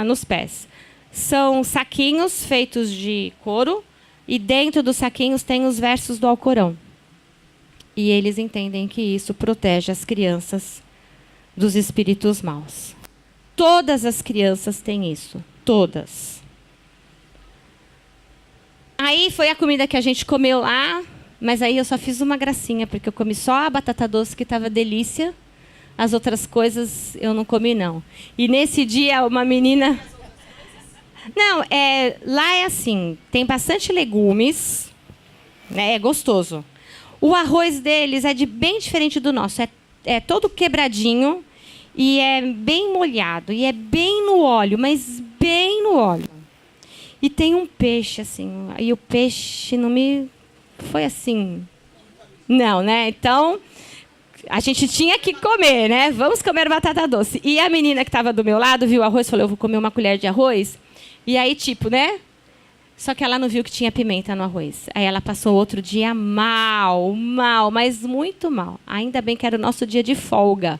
nos pés. São saquinhos feitos de couro e dentro dos saquinhos tem os versos do Alcorão. E eles entendem que isso protege as crianças dos espíritos maus. Todas as crianças têm isso. Todas. Aí foi a comida que a gente comeu lá, mas aí eu só fiz uma gracinha, porque eu comi só a batata doce, que estava delícia. As outras coisas eu não comi, não. E nesse dia, uma menina... Não, lá é assim, tem bastante legumes, né, é gostoso. O arroz deles é bem diferente do nosso, é todo quebradinho e é bem molhado, e é bem no óleo, mas bem no óleo. E tem um peixe, assim, e o peixe não me... Foi assim... Não, né? Então, a gente tinha que comer, né? Vamos comer batata doce. E a menina que estava do meu lado viu o arroz e falou, eu vou comer uma colher de arroz. E aí, tipo, né? Só que ela não viu que tinha pimenta no arroz. Aí ela passou outro dia mal, mas muito mal. Ainda bem que era o nosso dia de folga.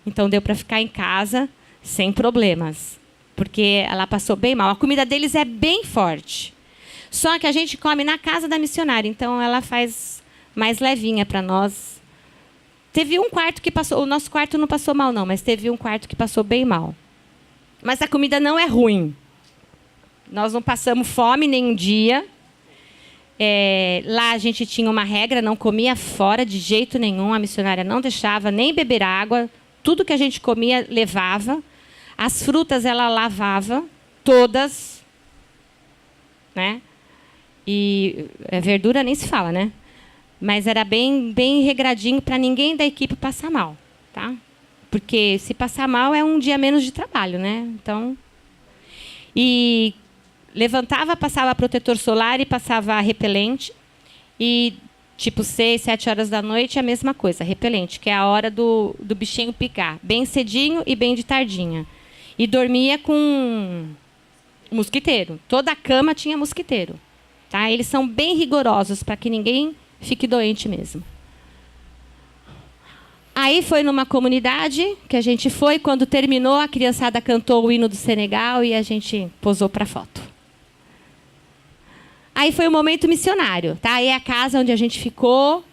Então, deu para ficar em casa sem problemas. Porque ela passou bem mal. A comida deles é bem forte. Só que a gente come na casa da missionária. Então, ela faz mais levinha para nós. Teve um quarto que passou... O nosso quarto não passou mal, não. Mas teve um quarto que passou bem mal. Mas a comida não é ruim. Nós não passamos fome nenhum dia. Lá a gente tinha uma regra, não comia fora de jeito nenhum. A missionária não deixava nem beber água. Tudo que a gente comia, levava. As frutas ela lavava, todas. Né? E verdura nem se fala, né? Mas era bem regradinho para ninguém da equipe passar mal. Tá? porque se passar mal é um dia menos de trabalho, né? Então, e levantava, passava protetor solar e passava repelente. E tipo 6, 7 horas da noite, a mesma coisa, repelente, que é a hora do bichinho picar, bem cedinho e bem de tardinha. E dormia com mosquiteiro. Toda a cama tinha mosquiteiro. Tá? Eles são bem rigorosos para que ninguém fique doente mesmo. Aí foi numa comunidade que a gente foi, quando terminou, a criançada cantou o hino do Senegal e a gente posou para foto. Aí foi o momento missionário, tá? Aí é a casa onde a gente ficou.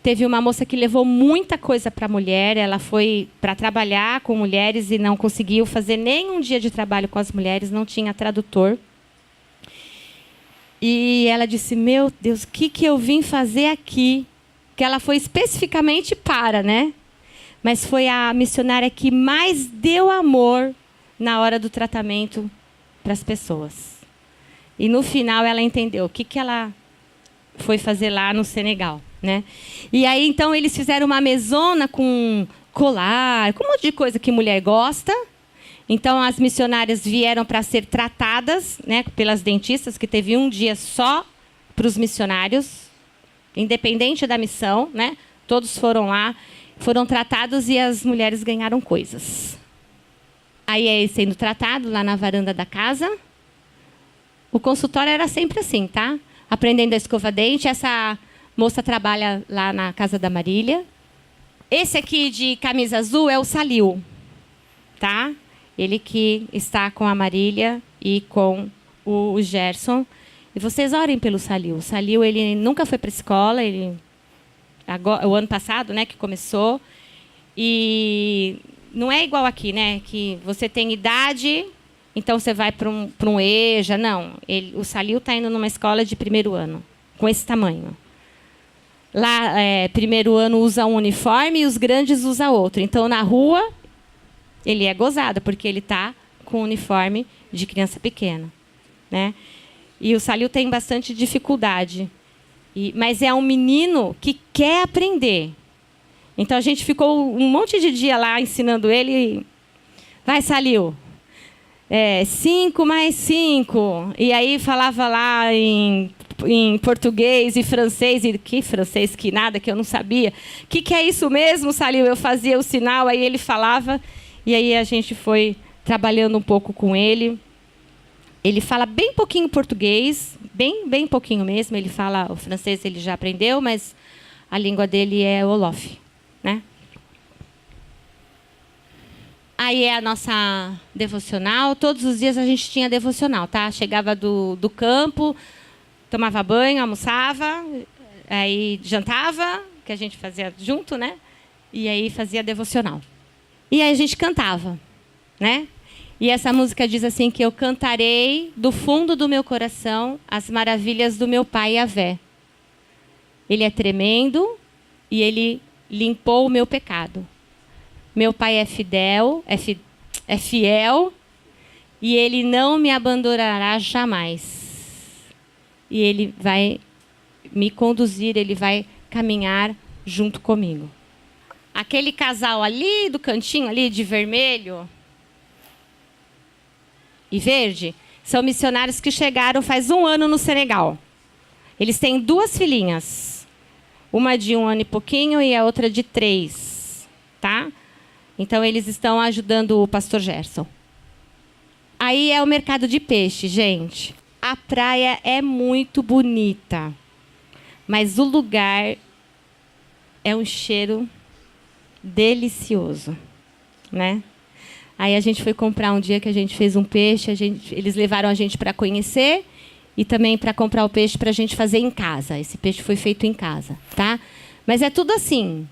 Teve uma moça que levou muita coisa para a mulher, ela foi para trabalhar com mulheres e não conseguiu fazer nem um dia de trabalho com as mulheres, não tinha tradutor. E ela disse, meu Deus, o que eu vim fazer aqui? Que ela foi especificamente para, né? Mas foi a missionária que mais deu amor na hora do tratamento para as pessoas. E no final ela entendeu o que ela foi fazer lá no Senegal, né? E aí então eles fizeram uma mesona com colar, com um monte de coisa que mulher gosta. Então as missionárias vieram para ser tratadas, né, pelas dentistas, que teve um dia só para os missionários, independente da missão, né? Todos foram lá, foram tratados e as mulheres ganharam coisas. Aí sendo tratado lá na varanda da casa. O consultório era sempre assim, tá? Aprendendo a escovar dente. Essa moça trabalha lá na casa da Marília. Esse aqui de camisa azul é o Salil, tá? Ele que está com a Marília e com o Gerson. E vocês orem pelo Salil. O Salil, ele nunca foi para a escola, ele agora, o ano passado, né, que começou. E não é igual aqui, né, que você tem idade, então você vai para um EJA. Não, o Salil está indo numa escola de primeiro ano, com esse tamanho. Lá, primeiro ano usa um uniforme e os grandes usam outro. Então, na rua, ele é gozado, porque ele está com um uniforme de criança pequena, né? E o Salil tem bastante dificuldade. Mas é um menino que quer aprender. Então, a gente ficou um monte de dia lá ensinando ele. Vai, Salil. 5 mais 5. E aí falava lá em português e francês. E que francês, que nada, que eu não sabia. O que é isso mesmo, Salil? Eu fazia o sinal, aí ele falava. E aí a gente foi trabalhando um pouco com ele. Ele fala bem pouquinho português, bem pouquinho mesmo. Ele fala o francês, ele já aprendeu, mas a língua dele é Wolof, né? Aí é a nossa devocional. Todos os dias a gente tinha devocional, tá? Chegava do campo, tomava banho, almoçava, aí jantava, que a gente fazia junto, né? E aí fazia devocional. E aí a gente cantava, né? E essa música diz assim, que eu cantarei do fundo do meu coração as maravilhas do meu pai Yahvé. Ele é tremendo e ele limpou o meu pecado. Meu pai é fiel e ele não me abandonará jamais. E ele vai me conduzir, ele vai caminhar junto comigo. Aquele casal ali do cantinho ali de vermelho e verde, são missionários que chegaram faz 1 ano no Senegal. Eles têm 2 filhinhas. Uma de 1 ano e pouquinho e a outra de 3. Tá? Então, eles estão ajudando o pastor Gerson. Aí é o mercado de peixe, gente. A praia é muito bonita. Mas o lugar é um cheiro delicioso, né? Aí a gente foi comprar um dia que a gente fez um peixe, eles levaram a gente para conhecer e também para comprar o peixe para a gente fazer em casa. Esse peixe foi feito em casa, tá? Mas é tudo assim.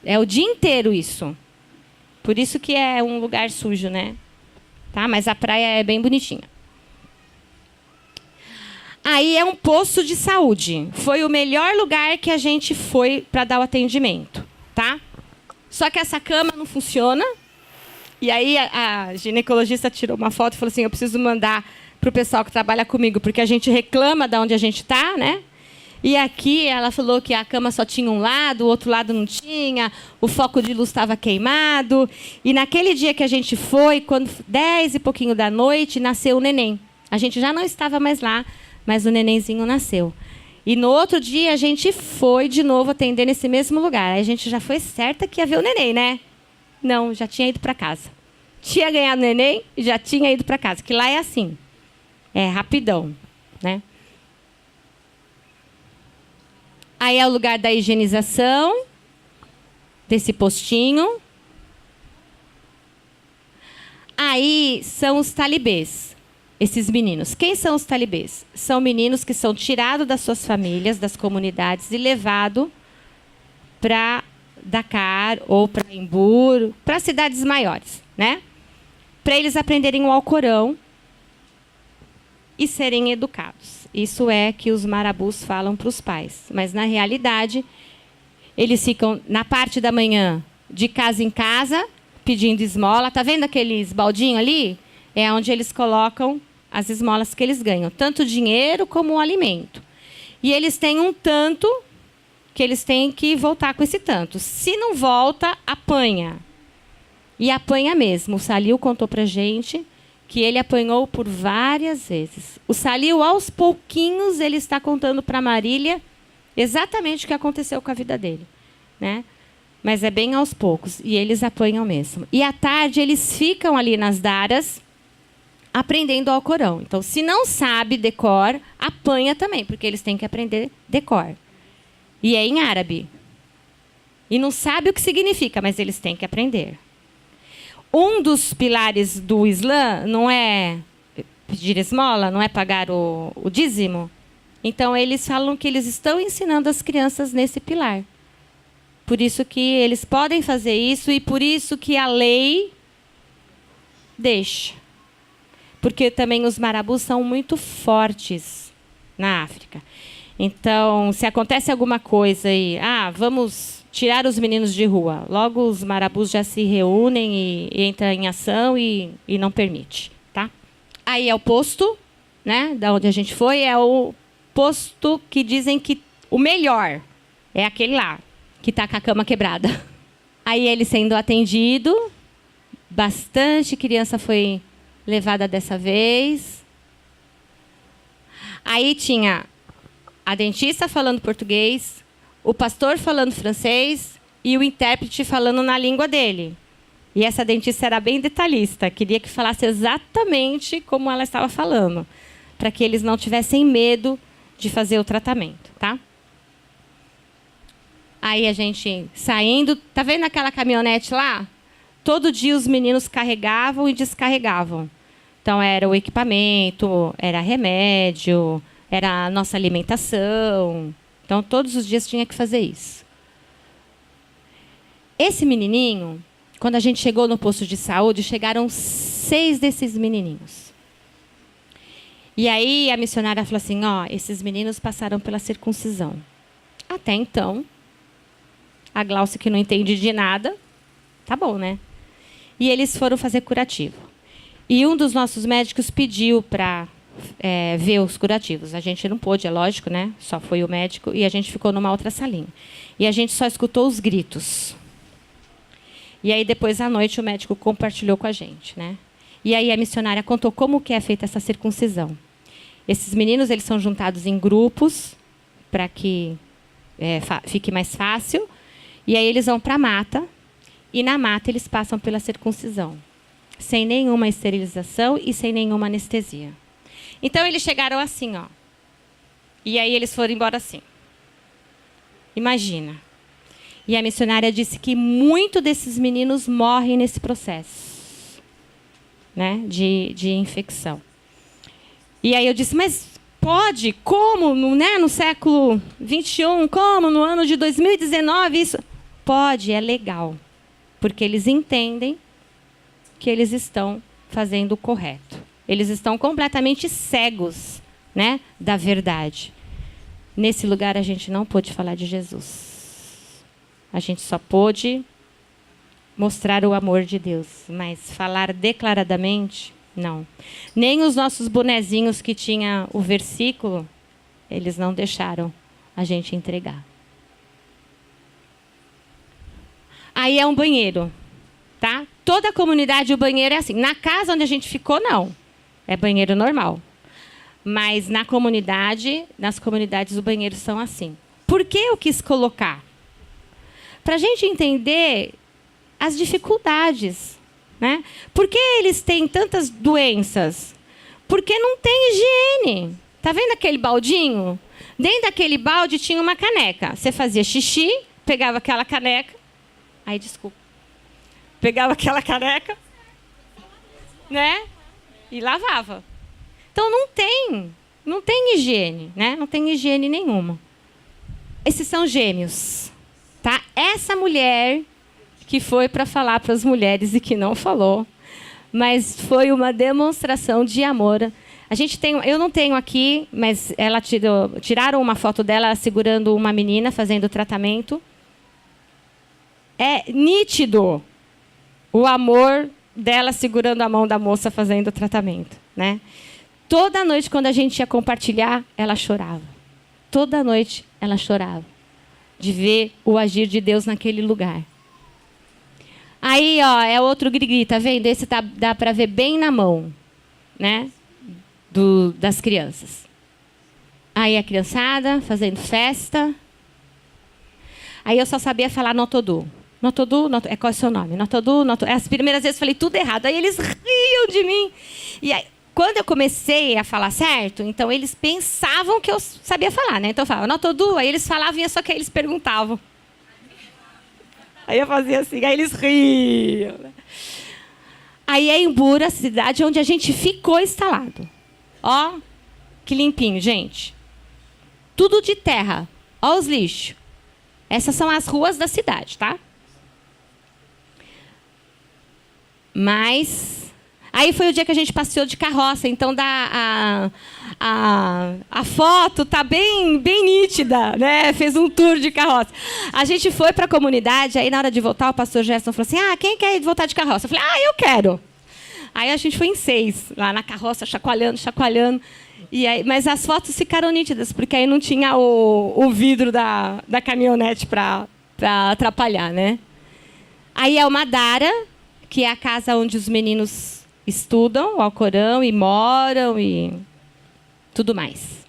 É o dia inteiro isso. Por isso que é um lugar sujo, né? Tá? Mas a praia é bem bonitinha. Aí é um posto de saúde. Foi o melhor lugar que a gente foi para dar o atendimento, tá? Só que essa cama não funciona. E aí a ginecologista tirou uma foto e falou assim, eu preciso mandar para o pessoal que trabalha comigo, porque a gente reclama de onde a gente está, né? E aqui ela falou que a cama só tinha um lado, o outro lado não tinha, o foco de luz estava queimado. E naquele dia que a gente foi, quando 10 e pouquinho da noite, nasceu o neném. A gente já não estava mais lá, mas o nenenzinho nasceu. E no outro dia a gente foi de novo atender nesse mesmo lugar. Aí a gente já foi certa que ia ver o neném, né? Não, já tinha ido para casa. Tinha ganhado o neném e já tinha ido para casa. Que lá é assim. É rapidão, né? Aí é o lugar da higienização desse postinho. Aí são os talibês, esses meninos. Quem são os talibês? São meninos que são tirados das suas famílias, das comunidades e levados para Dakar ou para Imbur, para cidades maiores, né? Para eles aprenderem o Alcorão e serem educados. Isso é que os marabus falam para os pais. Mas, na realidade, eles ficam na parte da manhã, de casa em casa, pedindo esmola. Está vendo aqueles baldinhos ali? É onde eles colocam as esmolas que eles ganham. Tanto dinheiro como o alimento. E eles têm um tanto que eles têm que voltar com esse tanto. Se não volta, apanha. E apanha mesmo. O Salil contou para a gente que ele apanhou por várias vezes. O Salil, aos pouquinhos, ele está contando para a Marília exatamente o que aconteceu com a vida dele, né? Mas é bem aos poucos. E eles apanham mesmo. E à tarde, eles ficam ali nas daras, aprendendo o Alcorão. Então, se não sabe decor, apanha também, porque eles têm que aprender decor. E é em árabe. E não sabe o que significa, mas eles têm que aprender. Um dos pilares do Islã não é pedir esmola, não é pagar o dízimo. Então, eles falam que eles estão ensinando as crianças nesse pilar. Por isso que eles podem fazer isso e por isso que a lei deixa. Porque também os marabus são muito fortes na África. Então, se acontece alguma coisa e vamos tirar os meninos de rua, logo os marabus já se reúnem e entram em ação e não permite, tá? Aí é o posto, né, da onde a gente foi, é o posto que dizem que o melhor é aquele lá, que está com a cama quebrada. Aí ele sendo atendido, bastante criança foi levada dessa vez. Aí tinha a dentista falando português, o pastor falando francês e o intérprete falando na língua dele. E essa dentista era bem detalhista, queria que falasse exatamente como ela estava falando, para que eles não tivessem medo de fazer o tratamento, tá? Aí a gente saindo, tá vendo aquela caminhonete lá? Todo dia os meninos carregavam e descarregavam. Então era o equipamento, era remédio, era a nossa alimentação. Então, todos os dias tinha que fazer isso. Esse menininho, quando a gente chegou no posto de saúde, chegaram 6 desses menininhos. E aí a missionária falou assim, esses meninos passaram pela circuncisão. Até então, a Glaucia, que não entende de nada, tá bom, né? E eles foram fazer curativo. E um dos nossos médicos pediu para ver os curativos. A gente não pôde, é lógico, né? Só foi o médico e a gente ficou numa outra salinha. E a gente só escutou os gritos. E aí, depois, à noite, o médico compartilhou com a gente, né? E aí a missionária contou como que é feita essa circuncisão. Esses meninos, eles são juntados em grupos para que fique mais fácil. E aí eles vão para a mata. E na mata eles passam pela circuncisão. Sem nenhuma esterilização e sem nenhuma anestesia. Então, eles chegaram assim, E aí, eles foram embora assim. Imagina. E a missionária disse que muito desses meninos morrem nesse processo, né, de infecção. E aí eu disse, mas pode? Como? No século XXI? Como? No ano de 2019? Isso? Pode, é legal. Porque eles entendem que eles estão fazendo o correto. Eles estão completamente cegos, né, da verdade. Nesse lugar, a gente não pôde falar de Jesus. A gente só pôde mostrar o amor de Deus, mas falar declaradamente, não. Nem os nossos bonezinhos que tinha o versículo, eles não deixaram a gente entregar. Aí é um banheiro, tá? Toda a comunidade, o banheiro é assim. Na casa onde a gente ficou, não. É banheiro normal. Mas nas comunidades, os banheiros são assim. Por que eu quis colocar? Para a gente entender as dificuldades, né? Por que eles têm tantas doenças? Porque não tem higiene. Tá vendo aquele baldinho? Dentro daquele balde tinha uma caneca. Você fazia xixi, pegava aquela caneca. Ai, desculpa. Pegava aquela caneca, né? E lavava. Então não tem higiene, né? Não tem higiene nenhuma. Esses são gêmeos, tá? Essa mulher que foi para falar para as mulheres e que não falou, mas foi uma demonstração de amor. A gente tem, eu não tenho aqui, mas ela tiraram uma foto dela segurando uma menina fazendo tratamento. É nítido o amor dela segurando a mão da moça fazendo o tratamento, né? Toda noite, quando a gente ia compartilhar, ela chorava. Toda noite, ela chorava de ver o agir de Deus naquele lugar. Aí, ó, é outro grigri, tá vendo? Esse dá para ver bem na mão, né? Das crianças. Aí a criançada fazendo festa. Aí eu só sabia falar Notodu. Notodu, qual é o seu nome? Notodu, Notodu. As primeiras vezes eu falei tudo errado. Aí eles riam de mim. E aí, quando eu comecei a falar certo, então eles pensavam que eu sabia falar, né? Então eu falava Notodu, aí eles falavam, só que aí eles perguntavam. Aí eu fazia assim, aí eles riam. Aí é Imbura, a cidade onde a gente ficou instalado. Ó, que limpinho, gente. Tudo de terra. Ó os lixos. Essas são as ruas da cidade, tá? Mas aí foi o dia que a gente passeou de carroça, então a foto tá bem nítida, né? Fez um tour de carroça. A gente foi para a comunidade, aí na hora de voltar o pastor Gerson falou assim: quem quer voltar de carroça? Eu falei: eu quero. Aí a gente foi em 6, lá na carroça, chacoalhando. E aí, mas as fotos ficaram nítidas, porque aí não tinha o vidro da caminhonete para atrapalhar, né? Aí é uma Dara, que é a casa onde os meninos estudam o Alcorão e moram e tudo mais.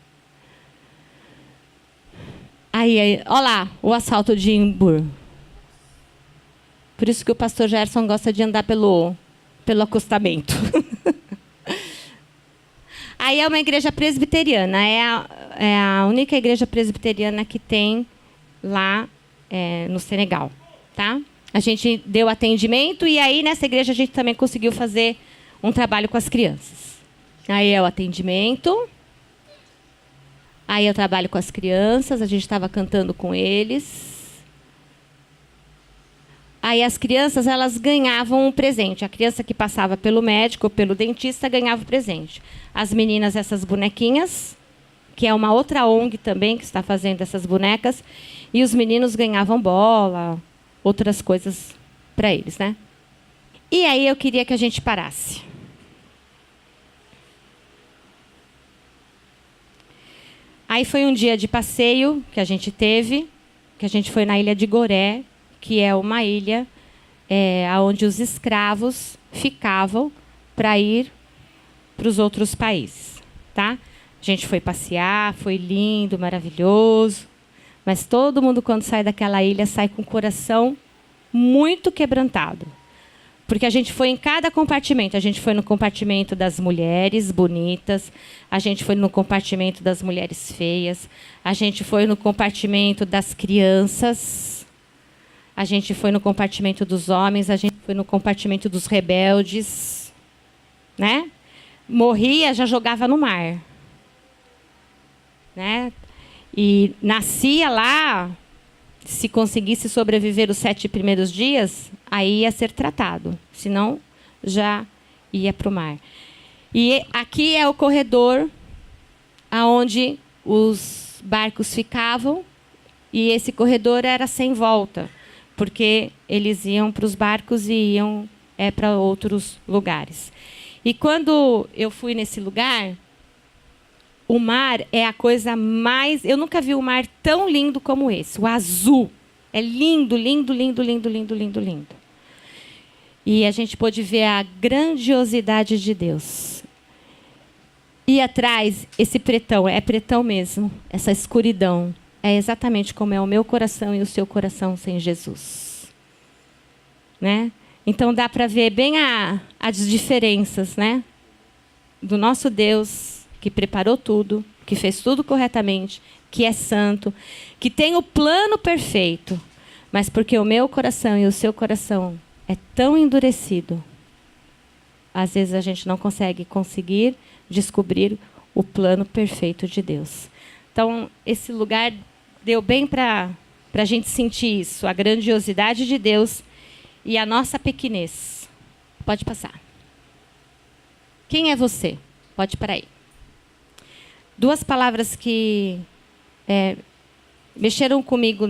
Aí, olha lá, o asfalto de Imbur. Por isso que o pastor Gerson gosta de andar pelo acostamento. Aí é uma igreja presbiteriana, é a única igreja presbiteriana que tem lá no Senegal, tá? A gente deu atendimento e aí nessa igreja a gente também conseguiu fazer um trabalho com as crianças. Aí é o atendimento, aí eu trabalho com as crianças, a gente estava cantando com eles. Aí as crianças, elas ganhavam um presente. A criança que passava pelo médico ou pelo dentista ganhava o presente. As meninas, essas bonequinhas, que é uma outra ONG também que está fazendo essas bonecas. E os meninos ganhavam bola, outras coisas para eles, né? E aí eu queria que a gente parasse. Aí foi um dia de passeio que a gente teve, que a gente foi na ilha de Goré, que é uma ilha onde os escravos ficavam para ir para os outros países, tá? A gente foi passear, foi lindo, maravilhoso, mas todo mundo, quando sai daquela ilha, sai com o coração muito quebrantado, porque a gente foi em cada compartimento. A gente foi no compartimento das mulheres bonitas, a gente foi no compartimento das mulheres feias, a gente foi no compartimento das crianças, a gente foi no compartimento dos homens, a gente foi no compartimento dos rebeldes, né? Morria, já jogava no mar, né? E nascia lá, se conseguisse sobreviver os 7 primeiros dias, aí ia ser tratado, senão já ia para o mar. E aqui é o corredor aonde os barcos ficavam, e esse corredor era sem volta, porque eles iam para os barcos e iam para outros lugares. E quando eu fui nesse lugar, O mar é a coisa mais... Eu nunca vi um mar tão lindo como esse. O azul. É lindo, lindo, lindo, lindo, lindo, lindo, lindo. E a gente pôde ver a grandiosidade de Deus. E atrás, esse pretão, é pretão mesmo. Essa escuridão. É exatamente como é o meu coração e o seu coração sem Jesus. Né? Então dá para ver bem as diferenças, né? Do nosso Deus, que preparou tudo, que fez tudo corretamente, que é santo, que tem o plano perfeito, mas porque o meu coração e o seu coração é tão endurecido, às vezes a gente não conseguir descobrir o plano perfeito de Deus. Então, esse lugar deu bem para a gente sentir isso, a grandiosidade de Deus e a nossa pequenez. Pode passar. Quem é você? Pode parar aí. 2 palavras que mexeram comigo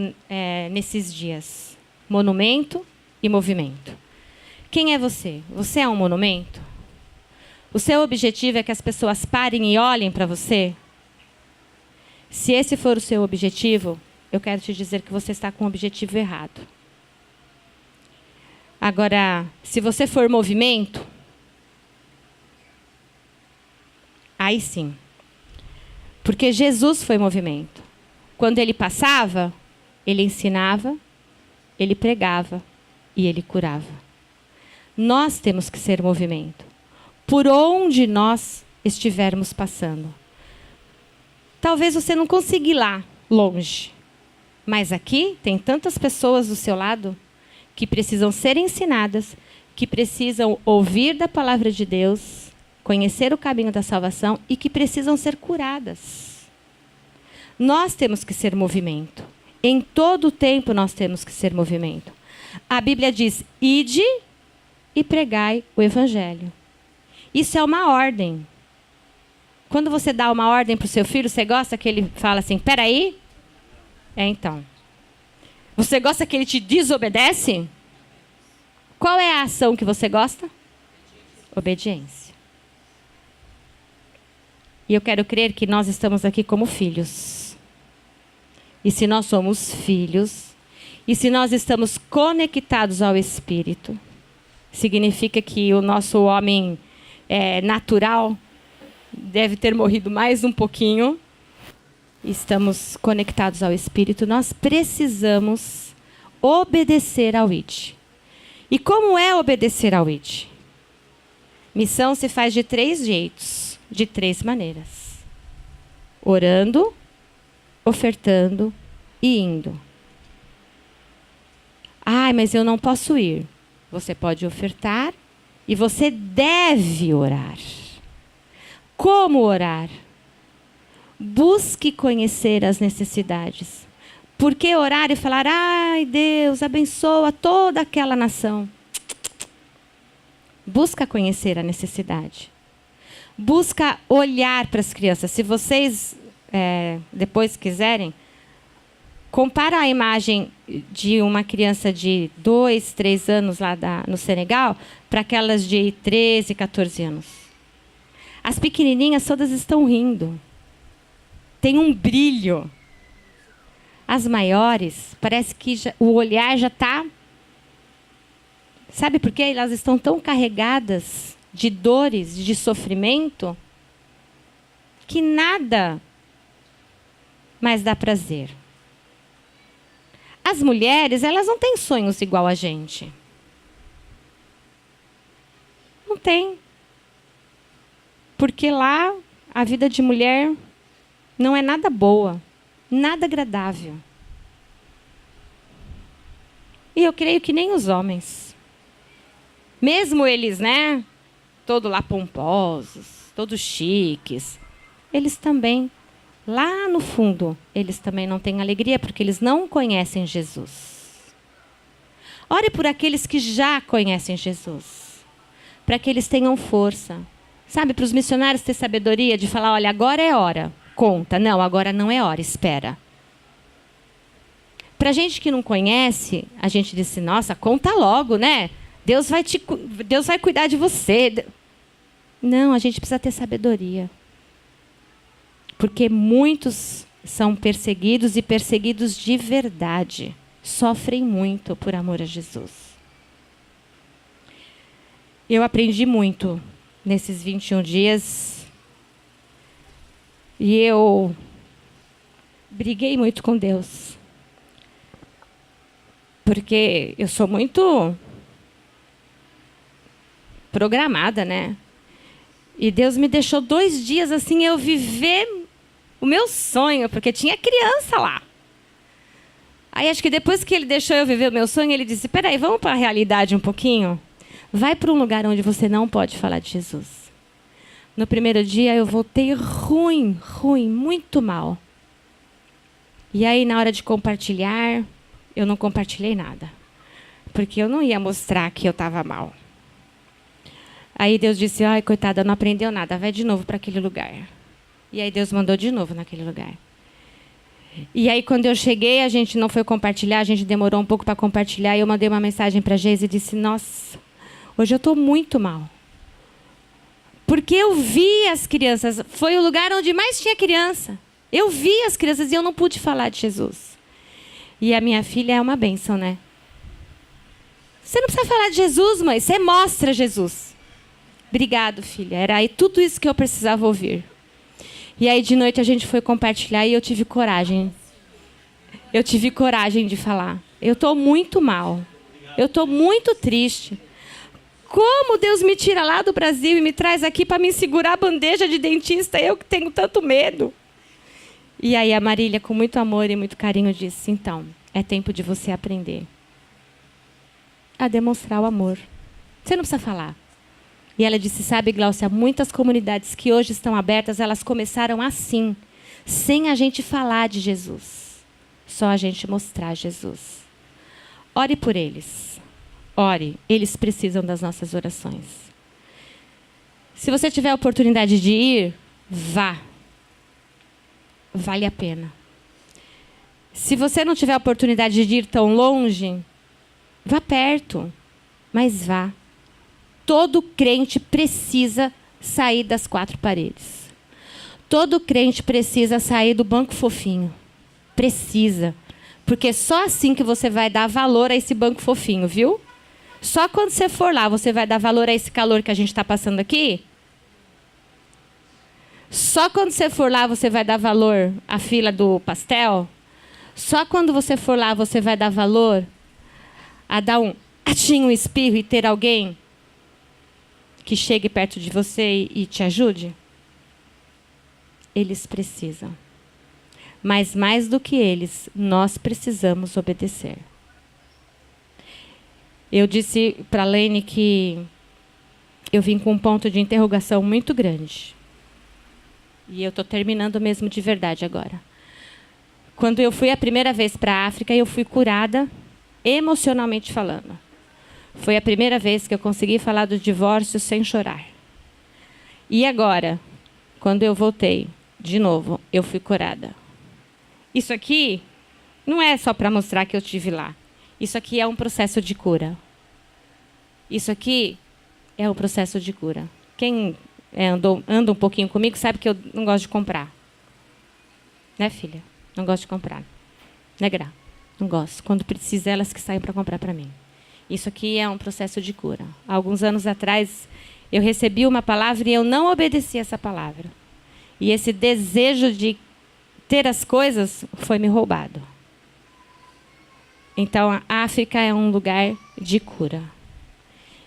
nesses dias. Monumento e movimento. Quem é você? Você é um monumento? O seu objetivo é que as pessoas parem e olhem para você? Se esse for o seu objetivo, eu quero te dizer que você está com o objetivo errado. Agora, se você for movimento, aí sim. Porque Jesus foi movimento. Quando ele passava, ele ensinava, ele pregava e ele curava. Nós temos que ser movimento. Por onde nós estivermos passando. Talvez você não consiga ir lá, longe. Mas aqui tem tantas pessoas do seu lado que precisam ser ensinadas, que precisam ouvir da palavra de Deus, conhecer o caminho da salvação e que precisam ser curadas. Nós temos que ser movimento. Em todo o tempo nós temos que ser movimento. A Bíblia diz, ide e pregai o evangelho. Isso é uma ordem. Quando você dá uma ordem para o seu filho, você gosta que ele fala assim, peraí? Então. Você gosta que ele te desobedece? Qual é a ação que você gosta? Obediência. E eu quero crer que nós estamos aqui como filhos. E se nós somos filhos, e se nós estamos conectados ao Espírito, significa que o nosso homem natural deve ter morrido mais um pouquinho. Estamos conectados ao Espírito, nós precisamos obedecer ao ID. E como é obedecer ao ID? Missão se faz de 3 jeitos, de 3 maneiras. Orando, ofertando e indo. Ai, mas eu não posso ir. Você pode ofertar e você deve orar. Como orar? Busque conhecer as necessidades. Por que orar e falar, ai Deus, abençoa toda aquela nação? Busca conhecer a necessidade. Busca olhar para as crianças. Se vocês depois quiserem, compara a imagem de uma criança de 2, 3 anos lá no Senegal para aquelas de 13, 14 anos. As pequenininhas todas estão rindo. Tem um brilho. As maiores, parece que o olhar já está... Sabe por quê? Elas estão tão carregadas de dores, de sofrimento, que nada mais dá prazer. As mulheres, elas não têm sonhos igual a gente. Não tem. Porque lá, a vida de mulher não é nada boa, nada agradável. E eu creio que nem os homens. Mesmo eles, todos lá pomposos, todos chiques, eles também, lá no fundo, eles também não têm alegria, porque eles não conhecem Jesus. Ore por aqueles que já conhecem Jesus, para que eles tenham força. Sabe, para os missionários ter sabedoria de falar, olha, agora é hora, conta. Não, agora não é hora, espera. Para a gente que não conhece, a gente diz assim, nossa, conta logo, né? Deus vai cuidar de você. Não, a gente precisa ter sabedoria. Porque muitos são perseguidos e perseguidos de verdade. Sofrem muito por amor a Jesus. Eu aprendi muito nesses 21 dias. E eu briguei muito com Deus. Porque eu sou muito programada, né? E Deus me deixou 2 dias assim, eu viver o meu sonho, porque tinha criança lá. Aí acho que depois que ele deixou eu viver o meu sonho, ele disse, peraí, vamos para a realidade um pouquinho? Vai para um lugar onde você não pode falar de Jesus. No primeiro dia eu voltei ruim, muito mal. E aí na hora de compartilhar, eu não compartilhei nada. Porque eu não ia mostrar que eu estava mal. Aí Deus disse, ai, coitada, não aprendeu nada, vai de novo para aquele lugar. E aí Deus mandou de novo naquele lugar. E aí quando eu cheguei, a gente não foi compartilhar, a gente demorou um pouco para compartilhar, e eu mandei uma mensagem para a Geise e disse, nossa, hoje eu estou muito mal. Porque eu vi as crianças, foi o lugar onde mais tinha criança. Eu vi as crianças e eu não pude falar de Jesus. E a minha filha é uma bênção, né? Você não precisa falar de Jesus, mãe, você mostra Jesus. Obrigado, filha. Era aí tudo isso que eu precisava ouvir. E aí de noite a gente foi compartilhar e eu tive coragem. Eu tive coragem de falar. Eu estou muito mal. Eu estou muito triste. Como Deus me tira lá do Brasil e me traz aqui para me segurar a bandeja de dentista? Eu que tenho tanto medo. E aí a Marília, com muito amor e muito carinho, disse, então, é tempo de você aprender a demonstrar o amor. Você não precisa falar. E ela disse, sabe, Gláucia, muitas comunidades que hoje estão abertas, elas começaram assim, sem a gente falar de Jesus. Só a gente mostrar Jesus. Ore por eles. Ore. Eles precisam das nossas orações. Se você tiver a oportunidade de ir, vá. Vale a pena. Se você não tiver a oportunidade de ir tão longe, vá perto, mas vá. Todo crente precisa sair das 4 paredes. Todo crente precisa sair do banco fofinho. Precisa. Porque só assim que você vai dar valor a esse banco fofinho, viu? Só quando você for lá, você vai dar valor a esse calor que a gente está passando aqui? Só quando você for lá, você vai dar valor à fila do pastel? Só quando você for lá, você vai dar valor a dar um espirro e ter alguém que chegue perto de você e te ajude? Eles precisam. Mas mais do que eles, nós precisamos obedecer. Eu disse para a Lene que eu vim com um ponto de interrogação muito grande. E eu estou terminando mesmo de verdade agora. Quando eu fui a primeira vez para a África, eu fui curada emocionalmente falando. Foi a primeira vez que eu consegui falar do divórcio sem chorar. E agora, quando eu voltei, de novo, eu fui curada. Isso aqui não é só para mostrar que eu estive lá. Isso aqui é um processo de cura. Isso aqui é um processo de cura. Quem anda um pouquinho comigo sabe que eu não gosto de comprar. Né, filha? Não gosto de comprar. Né, Gra? Não gosto. Quando precisa, elas que saem para comprar para mim. Isso aqui é um processo de cura. Há alguns anos atrás, eu recebi uma palavra e eu não obedeci essa palavra. E esse desejo de ter as coisas foi me roubado. Então, a África é um lugar de cura.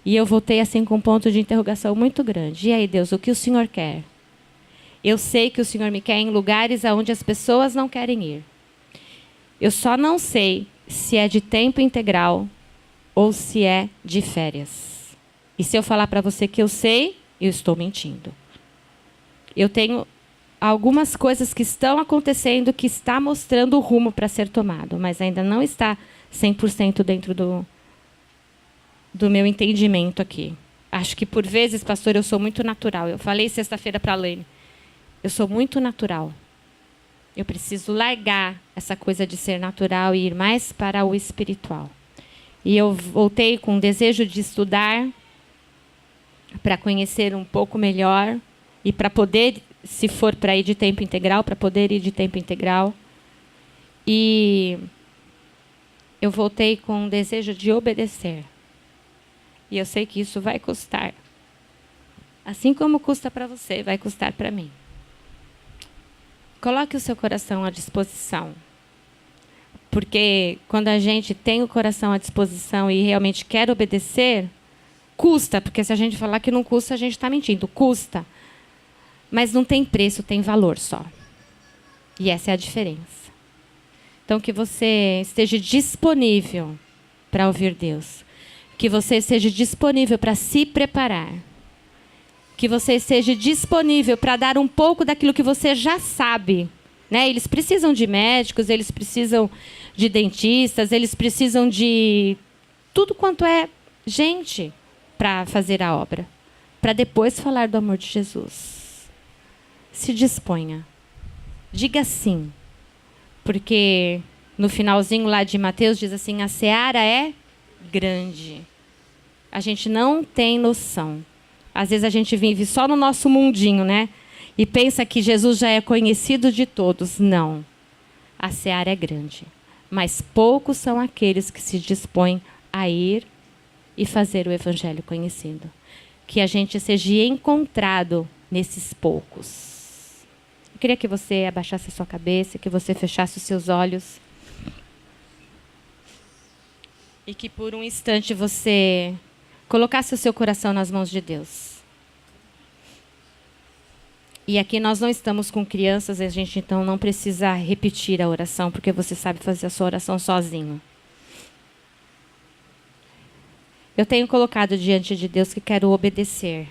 E eu voltei assim com um ponto de interrogação muito grande. E aí, Deus, o que o Senhor quer? Eu sei que o Senhor me quer em lugares onde as pessoas não querem ir. Eu só não sei se é de tempo integral ou se é de férias. E se eu falar para você que eu sei, eu estou mentindo. Eu tenho algumas coisas que estão acontecendo que está mostrando o rumo para ser tomado, mas ainda não está 100% dentro do meu entendimento aqui. Acho que, por vezes, pastor, eu sou muito natural. Eu falei sexta-feira para a Lene. Eu sou muito natural. Eu preciso largar essa coisa de ser natural e ir mais para o espiritual. E eu voltei com o desejo de estudar, para conhecer um pouco melhor e para poder se for para ir de tempo integral, para poder ir de tempo integral. E eu voltei com um desejo de obedecer. E eu sei que isso vai custar. Assim como custa para você, vai custar para mim. Coloque o seu coração à disposição. Porque quando a gente tem o coração à disposição e realmente quer obedecer, custa. Porque se a gente falar que não custa, a gente está mentindo. Custa. Mas não tem preço, tem valor só. E essa é a diferença. Então, que você esteja disponível para ouvir Deus. Que você esteja disponível para se preparar. Que você esteja disponível para dar um pouco daquilo que você já sabe. Né? Eles precisam de médicos, eles precisam de dentistas, eles precisam de tudo quanto é gente para fazer a obra. Para depois falar do amor de Jesus. Se disponha. Diga sim. Porque no finalzinho lá de Mateus diz assim, a seara é grande. A gente não tem noção. Às vezes a gente vive só no nosso mundinho, né? E pensa que Jesus já é conhecido de todos. Não. A seara é grande. Mas poucos são aqueles que se dispõem a ir e fazer o evangelho conhecido. Que a gente seja encontrado nesses poucos. Eu queria que você abaixasse a sua cabeça, que você fechasse os seus olhos. E que por um instante você colocasse o seu coração nas mãos de Deus. E aqui nós não estamos com crianças, a gente então não precisa repetir a oração, porque você sabe fazer a sua oração sozinho. Eu tenho colocado diante de Deus que quero obedecer.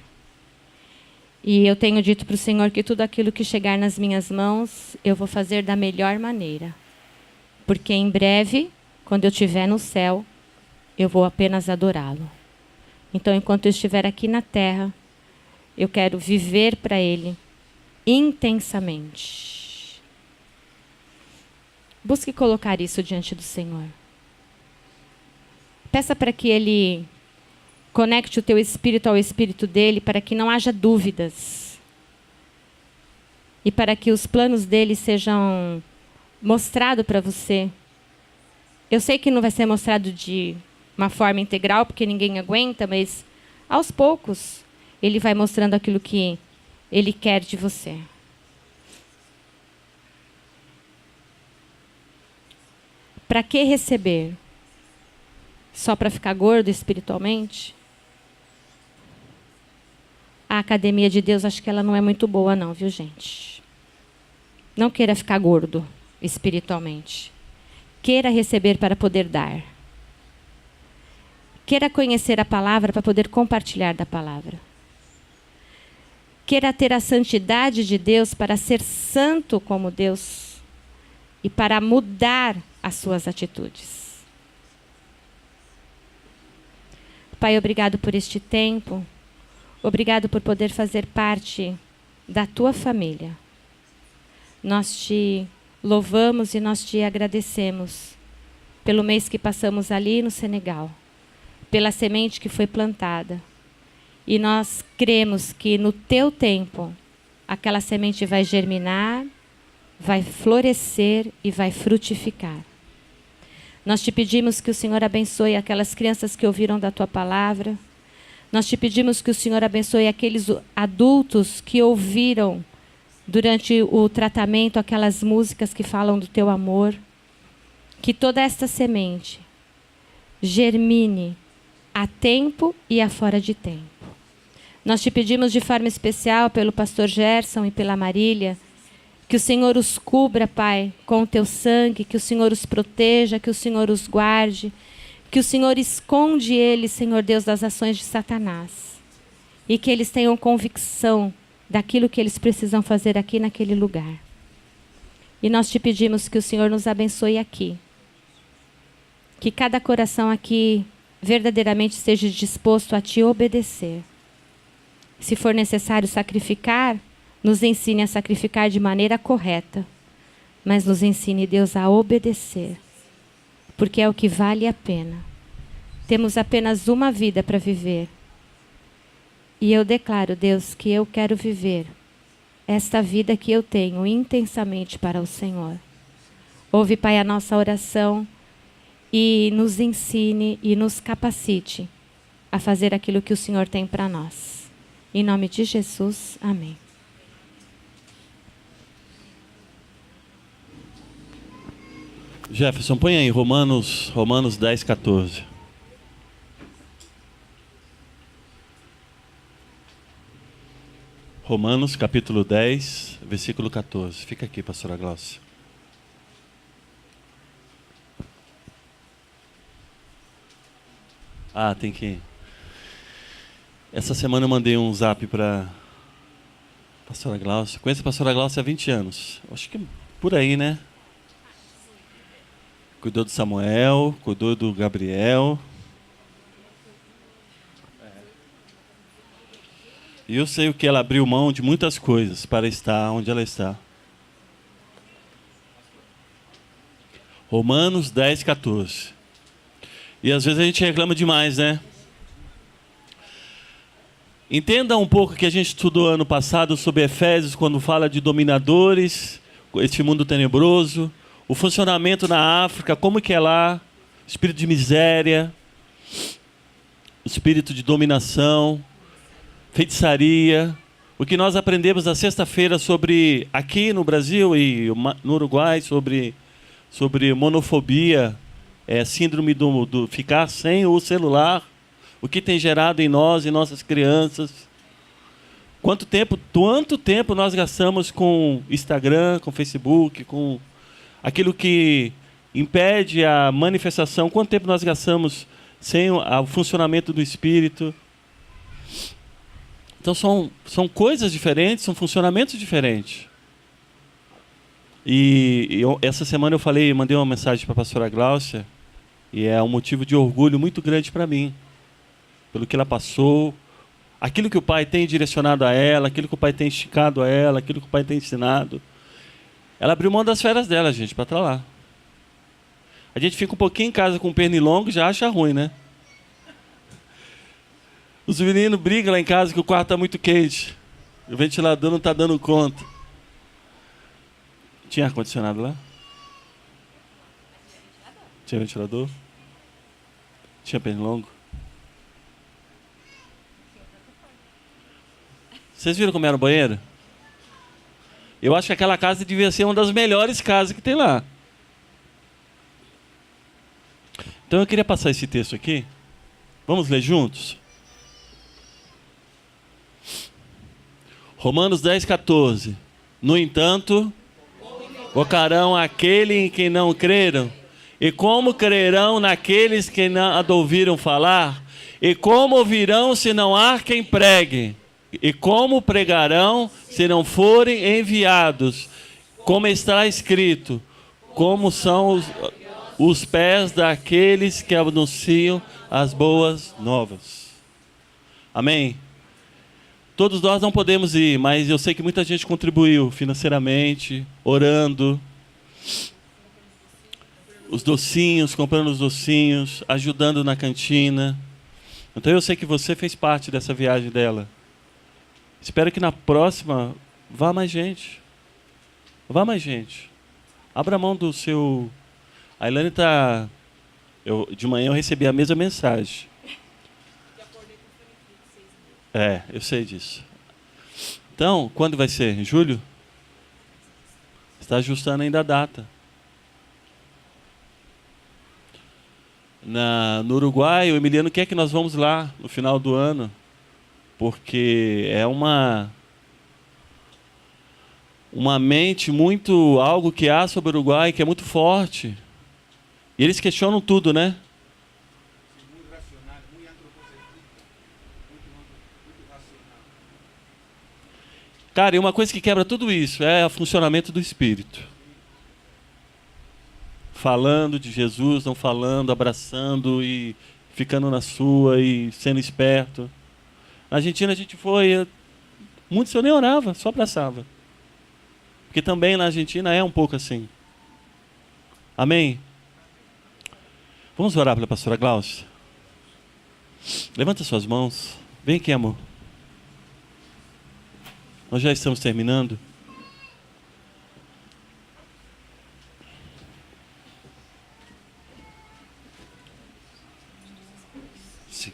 E eu tenho dito para o Senhor que tudo aquilo que chegar nas minhas mãos, eu vou fazer da melhor maneira. Porque em breve, quando eu estiver no céu, eu vou apenas adorá-lo. Então, enquanto eu estiver aqui na terra, eu quero viver para Ele intensamente. Busque colocar isso diante do Senhor. Peça para que Ele conecte o teu espírito ao espírito dele, para que não haja dúvidas. E para que os planos dele sejam mostrados para você. Eu sei que não vai ser mostrado de uma forma integral, porque ninguém aguenta, mas aos poucos ele vai mostrando aquilo que ele quer de você. Para que receber? Só para ficar gordo espiritualmente? A academia de Deus, acho que ela não é muito boa não, viu, gente? Não queira ficar gordo espiritualmente. Queira receber para poder dar. Queira conhecer a palavra para poder compartilhar da palavra. Queira ter a santidade de Deus para ser santo como Deus e para mudar as suas atitudes. Pai, obrigado por este tempo. Obrigado por poder fazer parte da tua família. Nós te louvamos e nós te agradecemos pelo mês que passamos ali no Senegal, pela semente que foi plantada. E nós cremos que no teu tempo, aquela semente vai germinar, vai florescer e vai frutificar. Nós te pedimos que o Senhor abençoe aquelas crianças que ouviram da tua palavra. Nós te pedimos que o Senhor abençoe aqueles adultos que ouviram durante o tratamento aquelas músicas que falam do teu amor. Que toda esta semente germine a tempo e a fora de tempo. Nós te pedimos de forma especial pelo pastor Gerson e pela Marília, que o Senhor os cubra, Pai, com o teu sangue, que o Senhor os proteja, que o Senhor os guarde, que o Senhor esconde eles, Senhor Deus, das ações de Satanás. E que eles tenham convicção daquilo que eles precisam fazer aqui naquele lugar. E nós te pedimos que o Senhor nos abençoe aqui. Que cada coração aqui verdadeiramente esteja disposto a te obedecer. Se for necessário sacrificar, nos ensine a sacrificar de maneira correta. Mas nos ensine, Deus, a obedecer. Porque é o que vale a pena. Temos apenas uma vida para viver. E eu declaro, Deus, que eu quero viver esta vida que eu tenho intensamente para o Senhor. Ouve, Pai, a nossa oração e nos ensine e nos capacite a fazer aquilo que o Senhor tem para nós. Em nome de Jesus, amém. Jefferson, põe aí Romanos 10, 14. Romanos capítulo 10, versículo 14. Fica aqui, pastora Glaucia. Tem que... Essa semana eu mandei um zap para pastora Glaucia. Conheço a pastora Glaucia há 20 anos. Acho que por aí, né? Cuidou do Samuel, cuidou do Gabriel. E eu sei o que ela abriu mão de muitas coisas para estar onde ela está. Romanos 10, 14. E às vezes a gente reclama demais, né? Entenda um pouco o que a gente estudou ano passado sobre Efésios, quando fala de dominadores, esse mundo tenebroso, o funcionamento na África, como que é lá, espírito de miséria, espírito de dominação, feitiçaria. O que nós aprendemos na sexta-feira sobre, aqui no Brasil e no Uruguai, sobre monofobia, síndrome do ficar sem o celular, o que tem gerado em nós e nossas crianças. Quanto tempo nós gastamos com Instagram, com Facebook, com aquilo que impede a manifestação? Quanto tempo nós gastamos sem o funcionamento do Espírito? Então são coisas diferentes, são funcionamentos diferentes. Essa semana eu mandei uma mensagem para a pastora Glaucia, e é um motivo de orgulho muito grande para mim, pelo que ela passou, aquilo que o Pai tem direcionado a ela, aquilo que o Pai tem esticado a ela, aquilo que o Pai tem ensinado. Ela abriu mão das férias dela, gente, para estar lá. A gente fica um pouquinho em casa com o pernilongo e já acha ruim, né? Os meninos brigam lá em casa que o quarto está muito quente. O ventilador não está dando conta. Tinha ar-condicionado lá? Tinha ventilador? Tinha pernilongo? Vocês viram como era o banheiro? Eu acho que aquela casa devia ser uma das melhores casas que tem lá. Então eu queria passar esse texto aqui. Vamos ler juntos? Romanos 10, 14. No entanto, invocarão aquele em quem não creram. E como crerão naqueles que não ouviram falar? E como ouvirão se não há quem pregue? E como pregarão se não forem enviados? Como está escrito, como são os pés daqueles que anunciam as boas novas. Amém? Todos nós não podemos ir, mas eu sei que muita gente contribuiu financeiramente, orando, os docinhos, comprando os docinhos, ajudando na cantina. Então eu sei que você fez parte dessa viagem dela. Espero que na próxima vá mais gente. Vá mais gente. Abra a mão do seu... A Ilane está... De manhã eu recebi a mesma mensagem. Eu sei disso. Então, quando vai ser? Em julho? Está ajustando ainda a data. No Uruguai, o Emiliano quer que nós vamos lá no final do ano, porque é uma mente muito... algo que há sobre o Uruguai que é muito forte. E eles questionam tudo, né? Cara, e uma coisa que quebra tudo isso é o funcionamento do Espírito. Falando de Jesus, não falando, abraçando e ficando na sua e sendo esperto. Na Argentina a gente foi... Muitos eu nem orava, só abraçava. Porque também na Argentina é um pouco assim. Amém? Vamos orar pela pastora Glaucia? Levanta suas mãos. Vem aqui, amor. Nós já estamos terminando. Sim.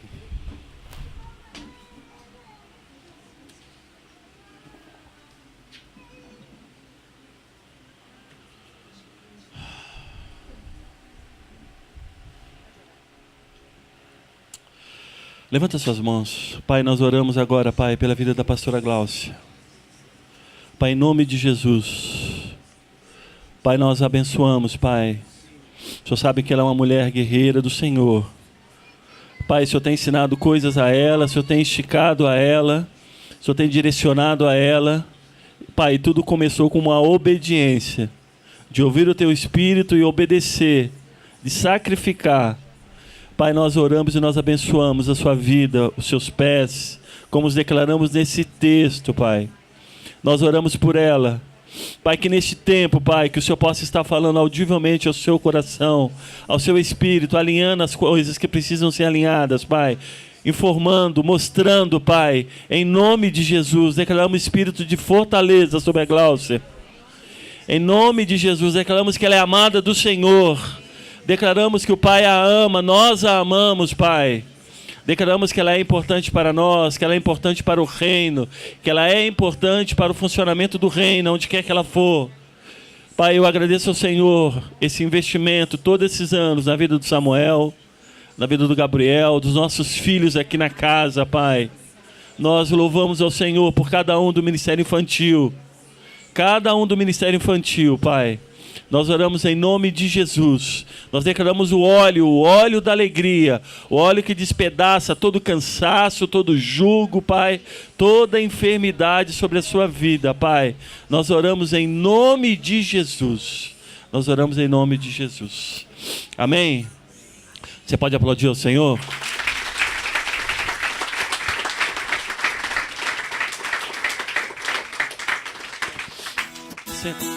Levanta suas mãos. Pai, nós oramos agora, Pai, pela vida da pastora Gláucia. Pai, em nome de Jesus. Pai, nós abençoamos, Pai. O Senhor sabe que ela é uma mulher guerreira do Senhor. Pai, o Senhor tem ensinado coisas a ela, o Senhor tem esticado a ela, o Senhor tem direcionado a ela. Pai, tudo começou com uma obediência, de ouvir o Teu Espírito e obedecer, de sacrificar. Pai, nós oramos e nós abençoamos a sua vida, os seus pés, como os declaramos nesse texto, Pai. Nós oramos por ela. Pai, que neste tempo, Pai, que o Senhor possa estar falando audivelmente ao seu coração, ao seu espírito, alinhando as coisas que precisam ser alinhadas, Pai. Informando, mostrando, Pai, em nome de Jesus, declaramos espírito de fortaleza sobre a Gláucia. Em nome de Jesus, declaramos que ela é amada do Senhor. Declaramos que o Pai a ama, nós a amamos, Pai. Declaramos que ela é importante para nós, que ela é importante para o reino, que ela é importante para o funcionamento do reino, onde quer que ela for. Pai, eu agradeço ao Senhor esse investimento, todos esses anos, na vida do Samuel, na vida do Gabriel, dos nossos filhos aqui na casa, Pai. Nós louvamos ao Senhor por cada um do ministério infantil. Cada um do ministério infantil, Pai. Nós oramos em nome de Jesus. Nós declaramos o óleo da alegria, o óleo que despedaça todo cansaço, todo jugo, Pai, toda enfermidade sobre a sua vida, Pai. Nós oramos em nome de Jesus. Nós oramos em nome de Jesus. Amém? Você pode aplaudir ao Senhor? Senta.